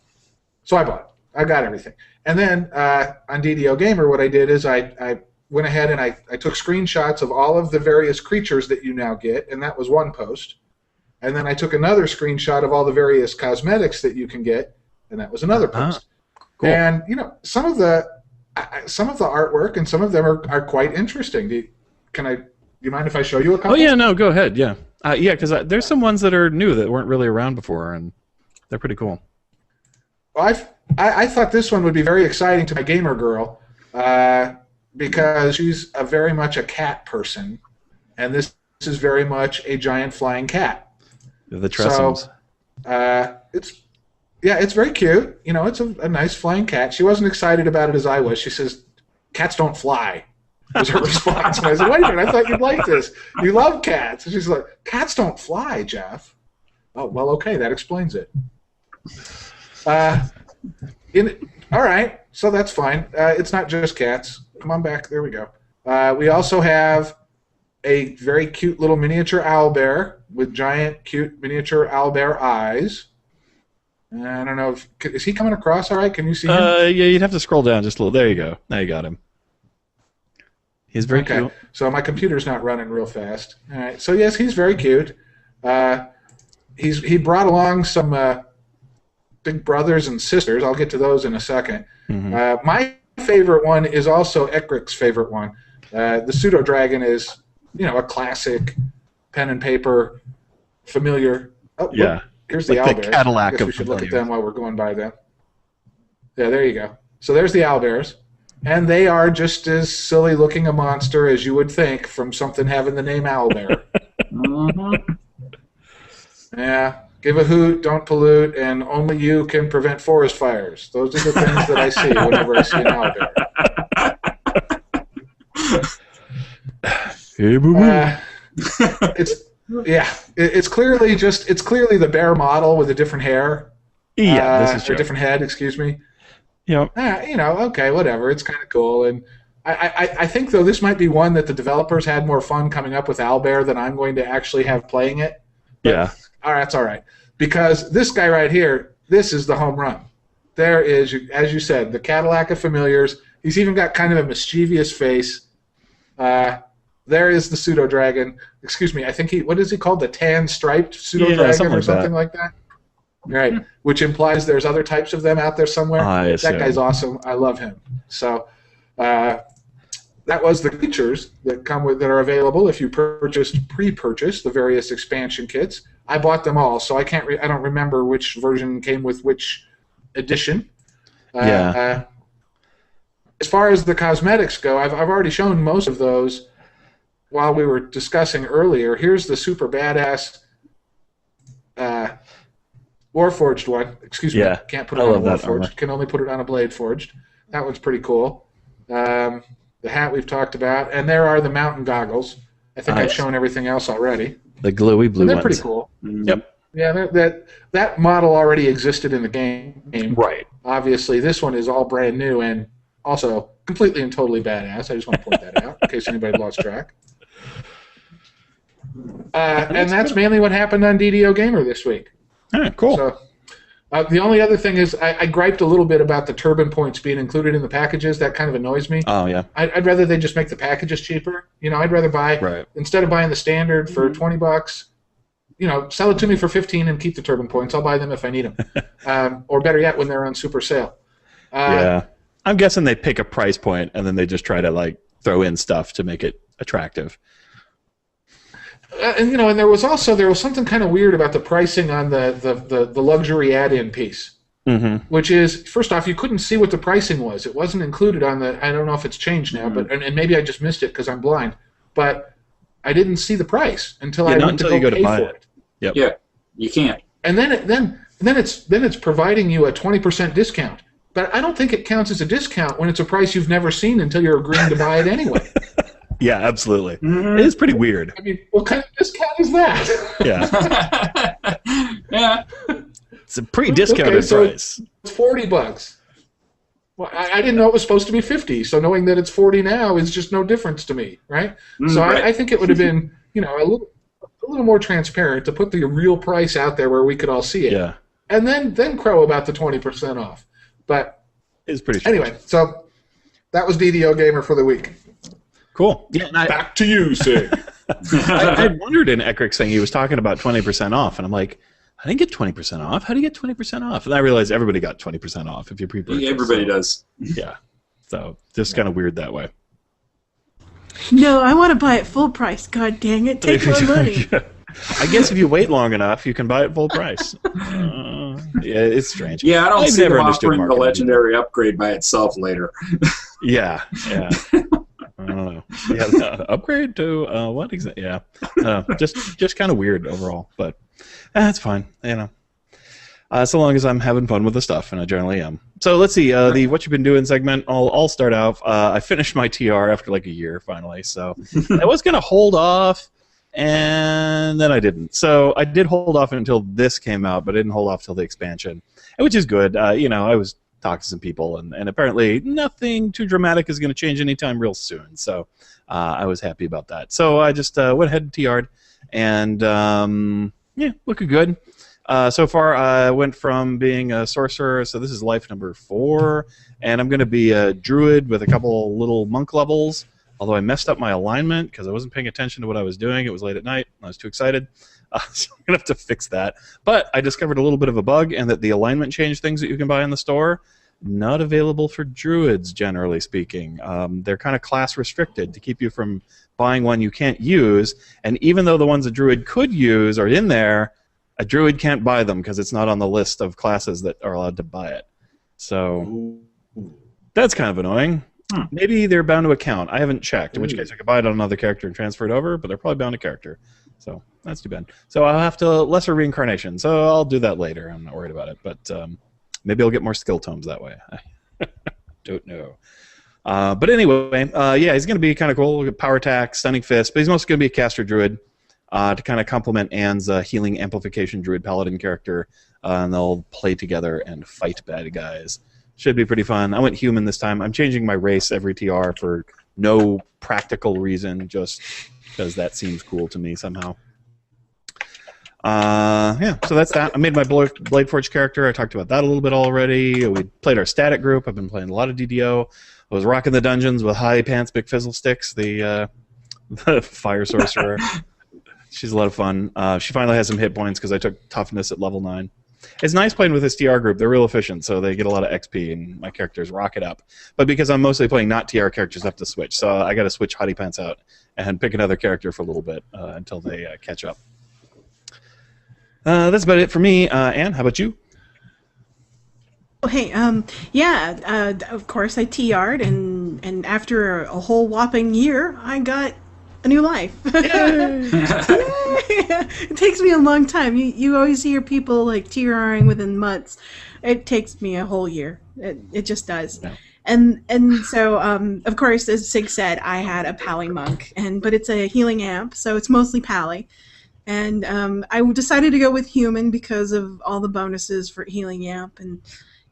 Speaker 3: I bought it. I got everything. And then on DDO Gamer, what I did is I went ahead and I took screenshots of all of the various creatures that you now get, and that was one post. And then I took another screenshot of all the various cosmetics that you can get, and that was another post. Cool. And some of the artwork and some of them are quite interesting. Do you mind if I show you a couple?
Speaker 1: Oh yeah, no, go ahead. Yeah, because there's some ones that are new that weren't really around before, and they're pretty cool.
Speaker 3: Well, I thought this one would be very exciting to my gamer girl because she's very much a cat person, and this is very much a giant flying cat.
Speaker 1: The Tressums.
Speaker 3: So, it's very cute. It's a nice flying cat. She wasn't excited about it as I was. She says, "Cats don't fly," was her response. And I said, "Wait a minute, I thought you'd like this. You love cats." And she's like, "Cats don't fly, Jeff." Oh, well, okay, that explains it. All right, so that's fine. It's not just cats. Come on back. There we go. We also have a very cute little miniature owlbear with giant, cute miniature owlbear eyes. I don't know is he coming across all right? Can you see him?
Speaker 1: Yeah, you'd have to scroll down just a little. There you go. Now you got him. He's very cute.
Speaker 3: So my computer's not running real fast. All right. So yes, he's very cute. He brought along some big brothers and sisters. I'll get to those in a second. My favorite one is also Ekrik's favorite one. The pseudo dragon is, a classic pen and paper familiar. Oh, yeah. Look, here's the owlbears.
Speaker 1: The Cadillac
Speaker 3: I guess we should look at them while we're going by them. Yeah, there you go. So there's the owlbears. And they are just as silly looking a monster as you would think from something having the name owlbear. Yeah. Give a hoot, don't pollute, and only you can prevent forest fires. Those are the things that I see whenever I see an owlbear.
Speaker 1: Hey, boo-boo.
Speaker 3: It's clearly the bear model with a different hair.
Speaker 1: Yeah, this is true.
Speaker 3: Or different head, excuse me.
Speaker 1: Yep.
Speaker 3: Okay, whatever. It's kind of cool, and I think though this might be one that the developers had more fun coming up with owlbear than I'm going to actually have playing it. But,
Speaker 1: yeah.
Speaker 3: All right, that's all right. Because this guy right here, this is the home run. There is, as you said, the Cadillac of familiars. He's even got kind of a mischievous face. There is the pseudo dragon. Excuse me, I think what is he called? The tan striped pseudo dragon or something like that. Right, which implies there's other types of them out there somewhere.
Speaker 1: I assume.
Speaker 3: That guy's awesome. I love him. So that was the creatures that come with that are available if you pre-purchased the various expansion kits. I bought them all, so I can't. I don't remember which version came with which edition.
Speaker 1: Yeah.
Speaker 3: As far as the cosmetics go, I've already shown most of those while we were discussing earlier. Here's the super badass Warforged one. Excuse me, can't put it on a Warforged. Can only put it on a Blade Forged. That one's pretty cool. The hat we've talked about, and there are the mountain goggles. I think I've shown everything else already.
Speaker 1: The glowy blue
Speaker 3: and they're
Speaker 1: ones.
Speaker 3: Pretty cool.
Speaker 1: Yep.
Speaker 3: Yeah, that model already existed in the game.
Speaker 1: Right.
Speaker 3: Obviously, this one is all brand new and also completely and totally badass. I just want to point that out in case anybody lost track. And that's mainly what happened on DDO Gamer this week.
Speaker 1: All right, cool.
Speaker 3: So, the only other thing is I griped a little bit about the turban points being included in the packages. That kind of annoys me.
Speaker 1: Oh, yeah.
Speaker 3: I'd rather they just make the packages cheaper. I'd rather buy, instead of buying the standard for $20, sell it to me for $15 and keep the turban points. I'll buy them if I need them. Or better yet, when they're on super sale.
Speaker 1: Yeah. I'm guessing they pick a price point and then they just try to throw in stuff to make it attractive.
Speaker 3: And there was something kind of weird about the pricing on the luxury add-in piece, which is, first off, you couldn't see what the pricing was. It wasn't included on the. I don't know if it's changed now, but and maybe I just missed it because I'm blind. But I didn't see the price until I went to go pay for it.
Speaker 1: Yep.
Speaker 4: Yeah, you can't.
Speaker 3: And then it's providing you a 20% discount. But I don't think it counts as a discount when it's a price you've never seen until you're agreeing to buy it anyway.
Speaker 1: Yeah, absolutely. It is pretty weird.
Speaker 3: I mean, what kind of discount is that?
Speaker 1: Yeah.
Speaker 4: Yeah.
Speaker 1: It's a pretty discounted price.
Speaker 3: It's $40. Well, I didn't know it was supposed to be $50, so knowing that it's $40 now is just no difference to me, right? So
Speaker 4: right.
Speaker 3: I think it would have been, a little more transparent to put the real price out there where we could all see it.
Speaker 1: Yeah.
Speaker 3: And then crow about the 20% off. But
Speaker 1: it's pretty strange.
Speaker 3: Anyway, so that was DDO Gamer for the week.
Speaker 1: Cool. Yeah,
Speaker 3: back to you, Sig.
Speaker 1: I wondered in Ecric saying he was talking about 20% off, and I'm like, I didn't get 20% off. How do you get 20% off? And I realized everybody got 20% off if you pre-purchase.
Speaker 4: Yeah, everybody does.
Speaker 1: Yeah. So just kind of weird that way.
Speaker 2: No, I want to buy it full price. God dang it. Take my money.
Speaker 1: I guess if you wait long enough, you can buy it full price. Yeah, it's strange.
Speaker 4: Yeah, I don't
Speaker 1: I've
Speaker 4: see
Speaker 1: never
Speaker 4: them
Speaker 1: understood
Speaker 4: offering the
Speaker 1: marketing.
Speaker 4: legendary upgrade by itself later.
Speaker 1: Yeah. I don't know. Yeah, upgrade to what exactly? Yeah, just kind of weird overall, but that's fine. So long as I'm having fun with the stuff, and I generally am. So let's see. The what you've been doing segment. I'll start off. I finished my TR after a year finally. So I was gonna hold off, and then I didn't. So I did hold off until this came out, but I didn't hold off till the expansion, which is good. I was talking to some people, and apparently nothing too dramatic is going to change anytime real soon. So I was happy about that. So I just went ahead and TR'd, and yeah, looking good. So far, I went from being a sorcerer, so this is life number 4, and I'm going to be a druid with a couple little monk levels, although I messed up my alignment because I wasn't paying attention to what I was doing. It was late at night, and I was too excited. So I'm going to have to fix that. But I discovered a little bit of a bug, and that the alignment change things that you can buy in the store, not available for druids, generally speaking. They're kind of class restricted to keep you from buying one you can't use, and even though the ones a druid could use are in there, a druid can't buy them because it's not on the list of classes that are allowed to buy it. So that's kind of annoying. Maybe they're bound to account. I haven't checked, in which case I could buy it on another character and transfer it over, but they're probably bound to character. So that's too bad. So I'll have to lesser reincarnation. So I'll do that later. I'm not worried about it, but maybe I'll get more skill tomes that way. Don't know. But anyway, yeah, he's going to be kind of cool. Power attack, stunning fist, but he's mostly going to be a caster druid to kind of complement Anne's healing amplification druid paladin character, and they'll play together and fight bad guys. Should be pretty fun. I went human this time. I'm changing my race every TR for no practical reason, just because that seems cool to me somehow. Yeah, so that's that. I made my Bladeforge character. I talked about that a little bit already. We played our static group. I've been playing a lot of DDO. I was rocking the dungeons with High Pants Big Fizzle Sticks, the fire sorcerer. She's a lot of fun. She finally has some hit points because I took toughness at level 9. It's nice playing with this TR group. They're real efficient, so they get a lot of XP, and my characters rocket up. But because I'm mostly playing not TR characters, I have to switch. So I got to switch Hottie Pants out and pick another character for a little bit until they catch up. That's about it for me. Anne, how about you?
Speaker 2: Oh, hey, of course I TR'd, and after a whole whopping year, I got a new life. It takes me a long time. You always hear people like TRing within months. It takes me a whole year. It just does.
Speaker 1: Yeah.
Speaker 2: And so, of course, as Sig said, I had a Pally Monk, but it's a healing amp, so it's mostly Pally. And I decided to go with Human because of all the bonuses for healing amp,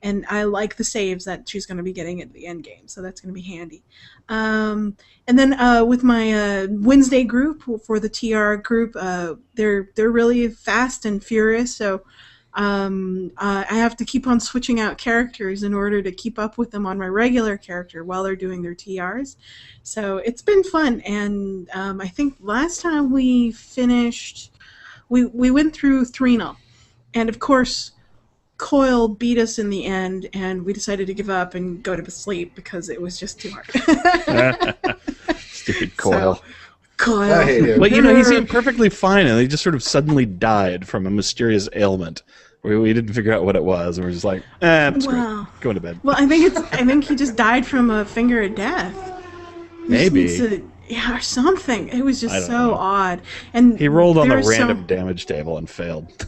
Speaker 2: and I like the saves that she's going to be getting at the end game, so that's going to be handy. And then with my Wednesday group for the TR group, they're really fast and furious, so I have to keep on switching out characters in order to keep up with them on my regular character while they're doing their TRs. So it's been fun, and I think last time we finished, we went through Threnal, and of course Coil beat us in the end, and we decided to give up and go to sleep because it was just too hard.
Speaker 1: Stupid Coil.
Speaker 2: So, Coil.
Speaker 3: I hate him.
Speaker 1: But he seemed perfectly fine, and he just sort of suddenly died from a mysterious ailment. We didn't figure out what it was, and we're just like, it's great. Going to bed.
Speaker 2: Well, I think he just died from a finger of death.
Speaker 1: Maybe.
Speaker 2: Or something. It was just so
Speaker 1: know.
Speaker 2: odd. And
Speaker 1: He rolled on the
Speaker 2: there was
Speaker 1: random damage table and failed.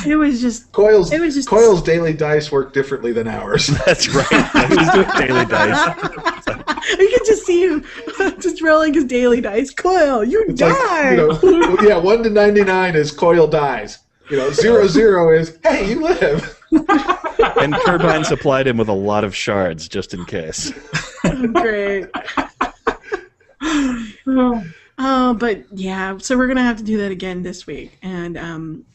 Speaker 2: It was just
Speaker 3: Coil's
Speaker 2: just
Speaker 3: daily dice work differently than ours.
Speaker 1: That's right. He was doing daily dice.
Speaker 2: You can just see him just rolling his daily dice. Coil, you
Speaker 3: It's
Speaker 2: died.
Speaker 3: like, 1 to 99 is Coil dies. 0-0 is, hey, you live.
Speaker 1: And Turbine supplied him with a lot of shards just in case.
Speaker 2: Great. Oh, but yeah, so we're gonna have to do that again this week, and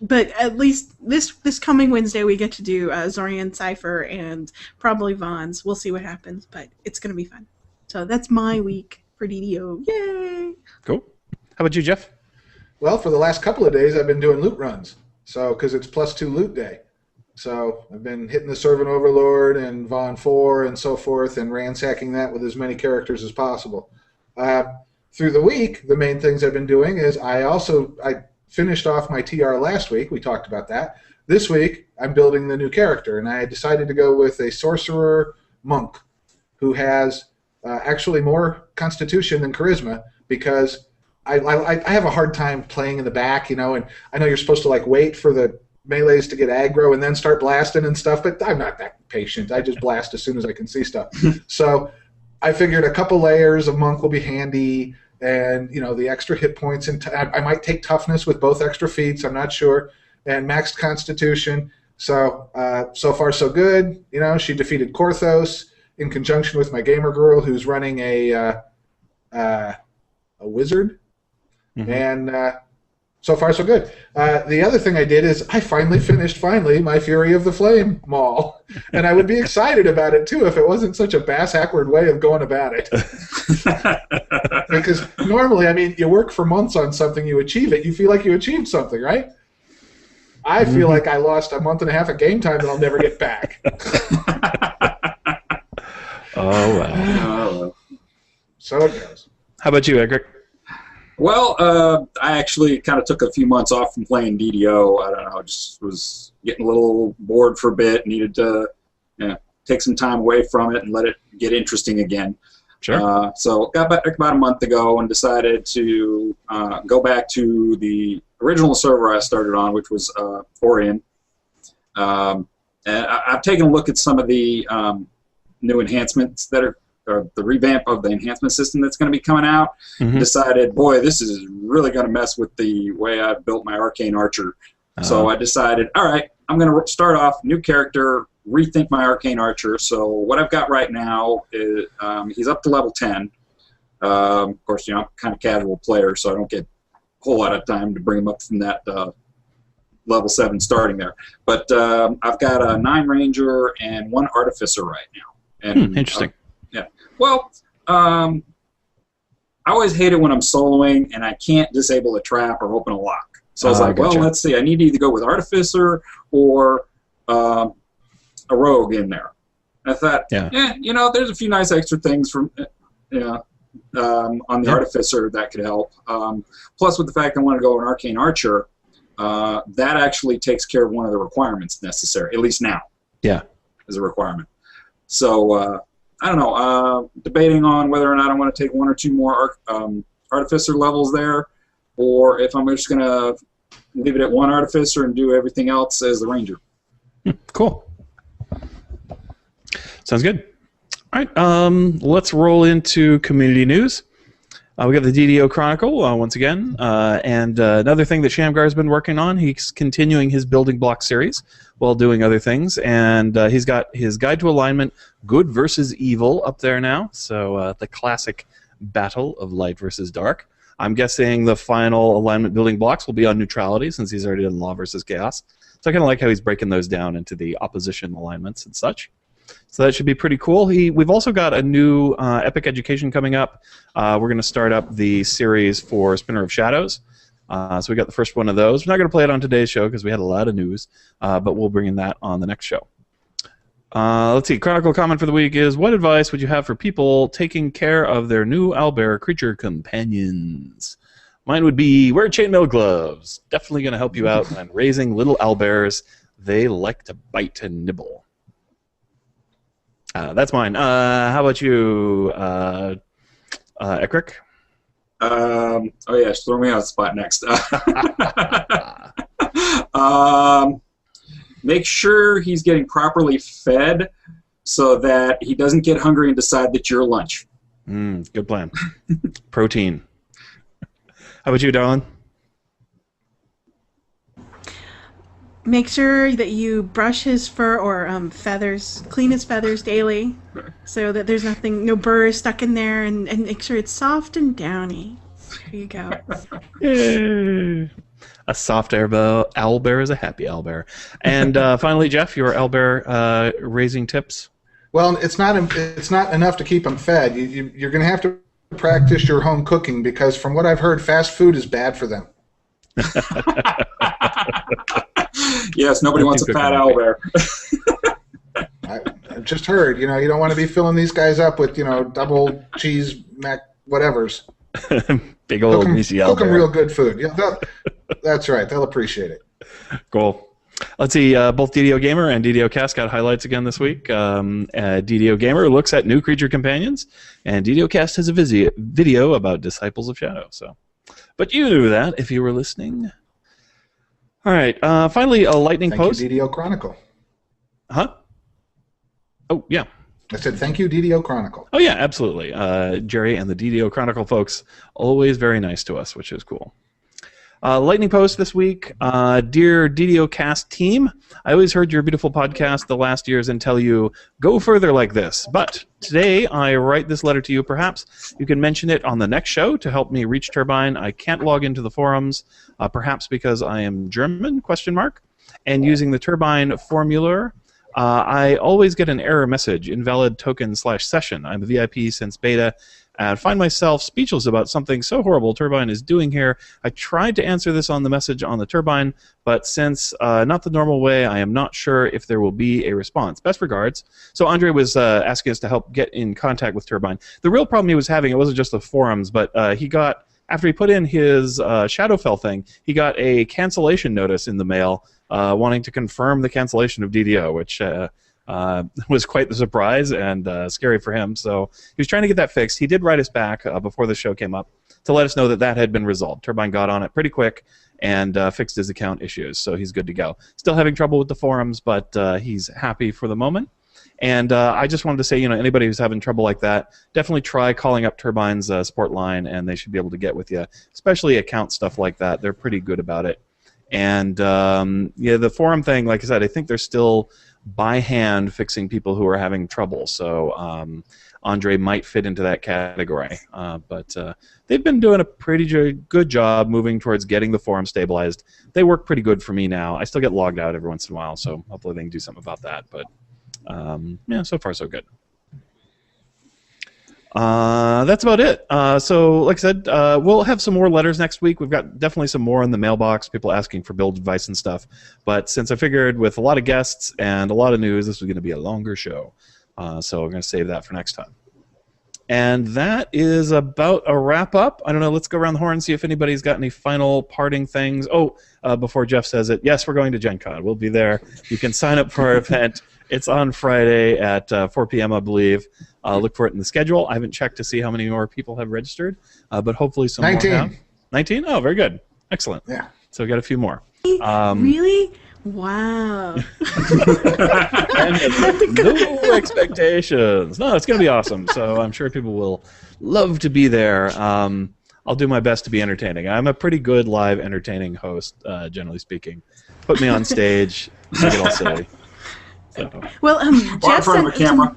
Speaker 2: but at least this coming Wednesday we get to do Zorian Cypher and probably Vaughn's. We'll see what happens, but it's gonna be fun. So that's my week for DDO. Yay!
Speaker 1: Cool. How about you, Jeff?
Speaker 3: Well, for the last couple of days, I've been doing loot runs. So, because it's +2 loot day. So, I've been hitting the Servant Overlord and Vaughn 4 and so forth and ransacking that with as many characters as possible. Through the week, the main things I've been doing is I finished off my TR last week. We talked about that. This week, I'm building the new character, and I decided to go with a Sorcerer Monk who has actually more Constitution than Charisma because I have a hard time playing in the back, and I know you're supposed to wait for the melees to get aggro and then start blasting and stuff, but I'm not that patient. I just blast as soon as I can see stuff. So I figured a couple layers of Monk will be handy, and the extra hit points, and I might take toughness with both extra feats. I'm not sure, and maxed Constitution. So so far so good. She defeated Korthos in conjunction with my gamer girl who's running a wizard. Mm-hmm. And so far, so good. The other thing I did is I finished my Fury of the Flame Maul. And I would be excited about it, too, if it wasn't such a bass-backward way of going about it. Because normally, you work for months on something, you achieve it, you feel like you achieved something, right? I feel like I lost a month and a half of game time that I'll never get back.
Speaker 1: Oh, wow.
Speaker 3: So it goes.
Speaker 1: How about you, Edric?
Speaker 4: Well, I actually kind of took a few months off from playing DDO. I don't know, just was getting a little bored for a bit, needed to take some time away from it and let it get interesting again.
Speaker 1: Sure.
Speaker 4: So got back about a month ago and decided to go back to the original server I started on, which was Orion. And I've taken a look at some of the new enhancements that are the revamp of the enhancement system that's going to be coming out. Mm-hmm. Decided, boy, this is really going to mess with the way I've built my Arcane Archer. So I decided, all right, I'm going to start off new character, rethink my Arcane Archer. So what I've got right now is he's up to level 10. Of course, I'm kind of casual player, so I don't get a whole lot of time to bring him up from that level 7 starting there. But I've got a 9 Ranger and 1 Artificer right now. And
Speaker 1: interesting.
Speaker 4: Well, I always hate it when I'm soloing and I can't disable a trap or open a lock. So I was like,
Speaker 1: gotcha.
Speaker 4: well, let's see. I need to either go with Artificer or a Rogue in there. I thought, there's a few nice extra things from, on the Artificer that could help. Plus, with the fact I want to go an Arcane Archer, that actually takes care of one of the requirements necessary, at least now.
Speaker 1: Yeah.
Speaker 4: As a requirement. So, I don't know. Debating on whether or not I want to take one or two more Artificer levels there, or if I'm just going to leave it at one Artificer and do everything else as the Ranger.
Speaker 1: Cool. Sounds good. All right, let's roll into community news. We got the DDO Chronicle once again, and another thing that Shamgar's been working on. He's continuing his building block series while doing other things, and he's got his Guide to Alignment, Good versus Evil, up there now. So the classic battle of light versus dark. I'm guessing the final alignment building blocks will be on neutrality, since he's already done Law versus Chaos. So I kind of like how he's breaking those down into the opposition alignments and such. So that should be pretty cool. We've also got a new Epic Education coming up. We're going to start up the series for Spinner of Shadows. So we got the first one of those. We're not going to play it on today's show because we had a lot of news, but we'll bring in that on the next show. Let's see. Chronicle comment for the week is, what advice would you have for people taking care of their new owlbear creature companions? Mine would be wear chainmail gloves. Definitely going to help you out when raising little owlbears. They like to bite and nibble. That's mine. How about you, Ekrick?
Speaker 4: Throw me on the spot next. Make sure he's getting properly fed so that he doesn't get hungry and decide that you're lunch.
Speaker 1: Good plan. Protein. How about you, Darlin?
Speaker 2: Make sure that you brush his fur or feathers, clean his feathers daily, so that there's no burrs stuck in there, and make sure it's soft and downy. There you go.
Speaker 1: Yay. A soft owlbear is a happy owlbear. And finally, Jeff, your owlbear raising tips?
Speaker 3: Well, it's not enough to keep them fed. You're going to have to practice your home cooking, because from what I've heard, fast food is bad for them.
Speaker 4: Yes, nobody wants a fat owlbear.
Speaker 3: I've just heard, you don't want to be filling these guys up with, double cheese mac whatevers.
Speaker 1: Big old greasy owlbear.
Speaker 3: Cook them real good food. Yeah, that's right. They'll appreciate it.
Speaker 1: Cool. Let's see. Both DDO Gamer and DDOcast got highlights again this week. DDO Gamer looks at new creature companions, and DDOcast has a video about Disciples of Shadow. But you knew that if you were listening. All right. Finally, a lightning post.
Speaker 3: Thank you, DDO Chronicle.
Speaker 1: Huh? Oh, yeah.
Speaker 3: I said thank you, DDO Chronicle.
Speaker 1: Oh, yeah, absolutely. Jerry and the DDO Chronicle folks, always very nice to us, which is cool. Lightning post this week. Dear DDOcast team, I always heard your beautiful podcast the last years and tell you, go further like this. But today I write this letter to you. Perhaps you can mention it on the next show to help me reach Turbine. I can't log into the forums, perhaps because I am German, ? And using the Turbine formula, I always get an error message, invalid token/session. I'm a VIP since beta, and find myself speechless about something so horrible Turbine is doing here. I tried to answer this on the message on the Turbine, but since not the normal way, I am not sure if there will be a response. Best regards. So Andre was asking us to help get in contact with Turbine. The real problem he was having, it wasn't just the forums, but he got, after he put in his Shadowfell thing, he got a cancellation notice in the mail wanting to confirm the cancellation of DDO, which was quite the surprise and scary for him. So he was trying to get that fixed. He did write us back before the show came up to let us know that that had been resolved. Turbine got on it pretty quick and fixed his account issues, so he's good to go. Still having trouble with the forums, but he's happy for the moment. And I just wanted to say, anybody who's having trouble like that, definitely try calling up Turbine's support line, and they should be able to get with you, especially account stuff like that. They're pretty good about it. And the forum thing, like I said, I think they're still by hand fixing people who are having trouble. So Andre might fit into that category. But they've been doing a pretty good job moving towards getting the forum stabilized. They work pretty good for me now. I still get logged out every once in a while, so hopefully they can do something about that. But so far so good. That's about it. So, like I said, we'll have some more letters next week. We've got definitely some more in the mailbox, people asking for build advice and stuff. But since I figured with a lot of guests and a lot of news, this was going to be a longer show. So I'm going to save that for next time. And that is about a wrap-up. I don't know, let's go around the horn and see if anybody's got any final parting things. Before Jeff says it, yes, we're going to Gen Con. We'll be there. You can sign up for our event. It's on Friday at 4 p.m., I believe. Look for it in the schedule. I haven't checked to see how many more people have registered, but hopefully some
Speaker 3: 19.
Speaker 1: more have. 19? Oh, very good. Excellent.
Speaker 3: Yeah.
Speaker 1: So we got a few more.
Speaker 2: Really? Wow.
Speaker 1: And no expectations. No, it's going to be awesome. So I'm sure people will love to be there. I'll do my best to be entertaining. I'm a pretty good live entertaining host, generally speaking. Put me on stage, make it all silly. So.
Speaker 2: Well, Jeff
Speaker 4: front of a camera.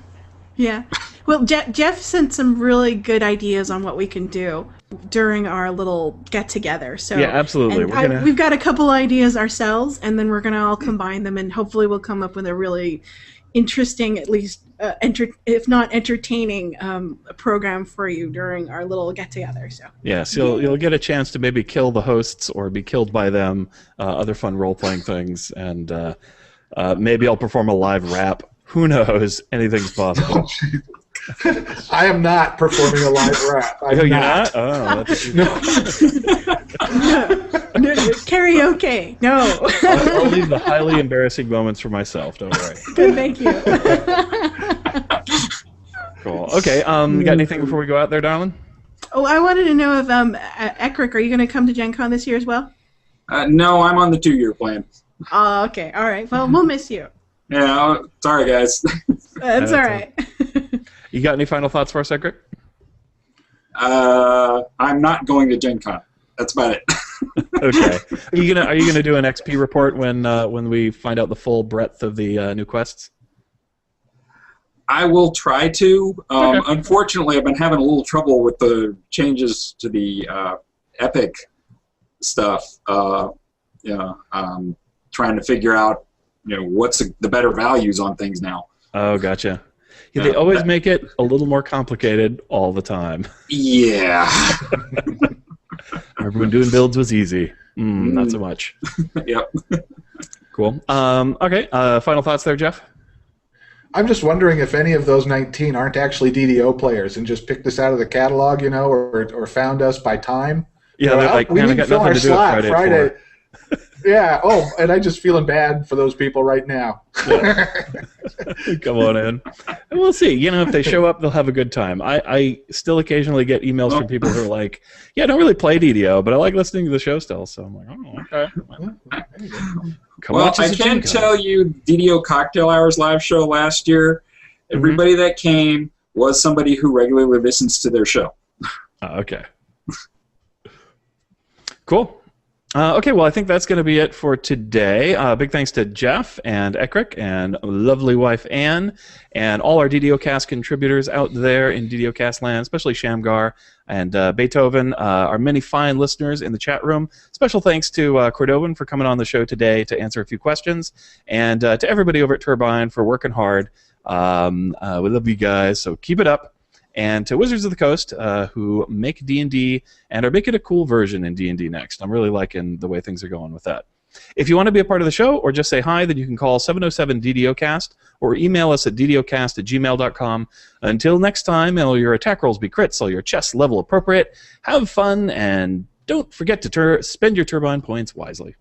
Speaker 2: Yeah. Well, Jeff sent some really good ideas on what we can do during our little get-together. So
Speaker 1: yeah, absolutely.
Speaker 2: and we've got a couple ideas ourselves, and then we're going to all combine them, and hopefully we'll come up with a really interesting, at least, if not entertaining, program for you during our little get-together. So
Speaker 1: yes, you'll get a chance to maybe kill the hosts or be killed by them, other fun role-playing things, and maybe I'll perform a live rap. Who knows? Anything's possible.
Speaker 3: I am not performing a live rap.
Speaker 1: You're not? Oh, that's
Speaker 2: no, karaoke. No.
Speaker 1: I'll leave the highly embarrassing moments for myself. Don't worry.
Speaker 2: Good, thank you.
Speaker 1: Cool. Okay. You got anything before we go out there, darling?
Speaker 2: Oh, I wanted to know if Ekrick, are you going to come to Gen Con this year as well?
Speaker 4: No, I'm on the 2-year plan.
Speaker 2: Oh, okay. All right. Well, we'll miss you.
Speaker 4: Yeah, sorry, guys.
Speaker 2: That's all right.
Speaker 1: You got any final thoughts for us, Ekrick?
Speaker 4: I'm not going to Gen Con. That's about it.
Speaker 1: Okay. Are you gonna do an XP report when we find out the full breadth of the new quests?
Speaker 4: I will try to.
Speaker 1: Okay.
Speaker 4: Unfortunately, I've been having a little trouble with the changes to the Epic stuff. Trying to figure out, what's the better values on things now.
Speaker 1: Oh, gotcha. Yeah, they always make it a little more complicated all the time.
Speaker 4: Yeah.
Speaker 1: Remember when doing builds was easy? Not so much.
Speaker 4: Yep.
Speaker 1: Cool. Okay. Final thoughts there, Jeff?
Speaker 3: I'm just wondering if any of those 19 aren't actually DDO players and just picked us out of the catalog, or found us by time.
Speaker 1: Yeah, they're like,
Speaker 3: we
Speaker 1: man, I
Speaker 3: didn't
Speaker 1: got
Speaker 3: fill
Speaker 1: nothing
Speaker 3: our
Speaker 1: to do
Speaker 3: slot
Speaker 1: at Friday.
Speaker 3: Yeah. Oh, and I'm just feeling bad for those people right now.
Speaker 1: Yeah. Come on in. And we'll see. If they show up, they'll have a good time. I still occasionally get emails from people who are like, yeah, I don't really play DDO, but I like listening to the show still. So I'm like, oh, okay.
Speaker 4: Well, I can tell you, DDO Cocktail Hours live show last year, everybody that came was somebody who regularly listens to their show.
Speaker 1: Okay. Cool. Okay, well, I think that's going to be it for today. Big thanks to Jeff and Ekrick and lovely wife Anne and all our DDOcast contributors out there in DDOcast land, especially Shamgar and Beethoven, our many fine listeners in the chat room. Special thanks to Cordovan for coming on the show today to answer a few questions, and to everybody over at Turbine for working hard. We love you guys, so keep it up. And to Wizards of the Coast, who make D&D and are making a cool version in D&D next. I'm really liking the way things are going with that. If you want to be a part of the show or just say hi, then you can call 707-DDOcast or email us at ddocast@gmail.com. Until next time, may all your attack rolls be crits, all your chess level appropriate. Have fun, and don't forget to spend your turbine points wisely.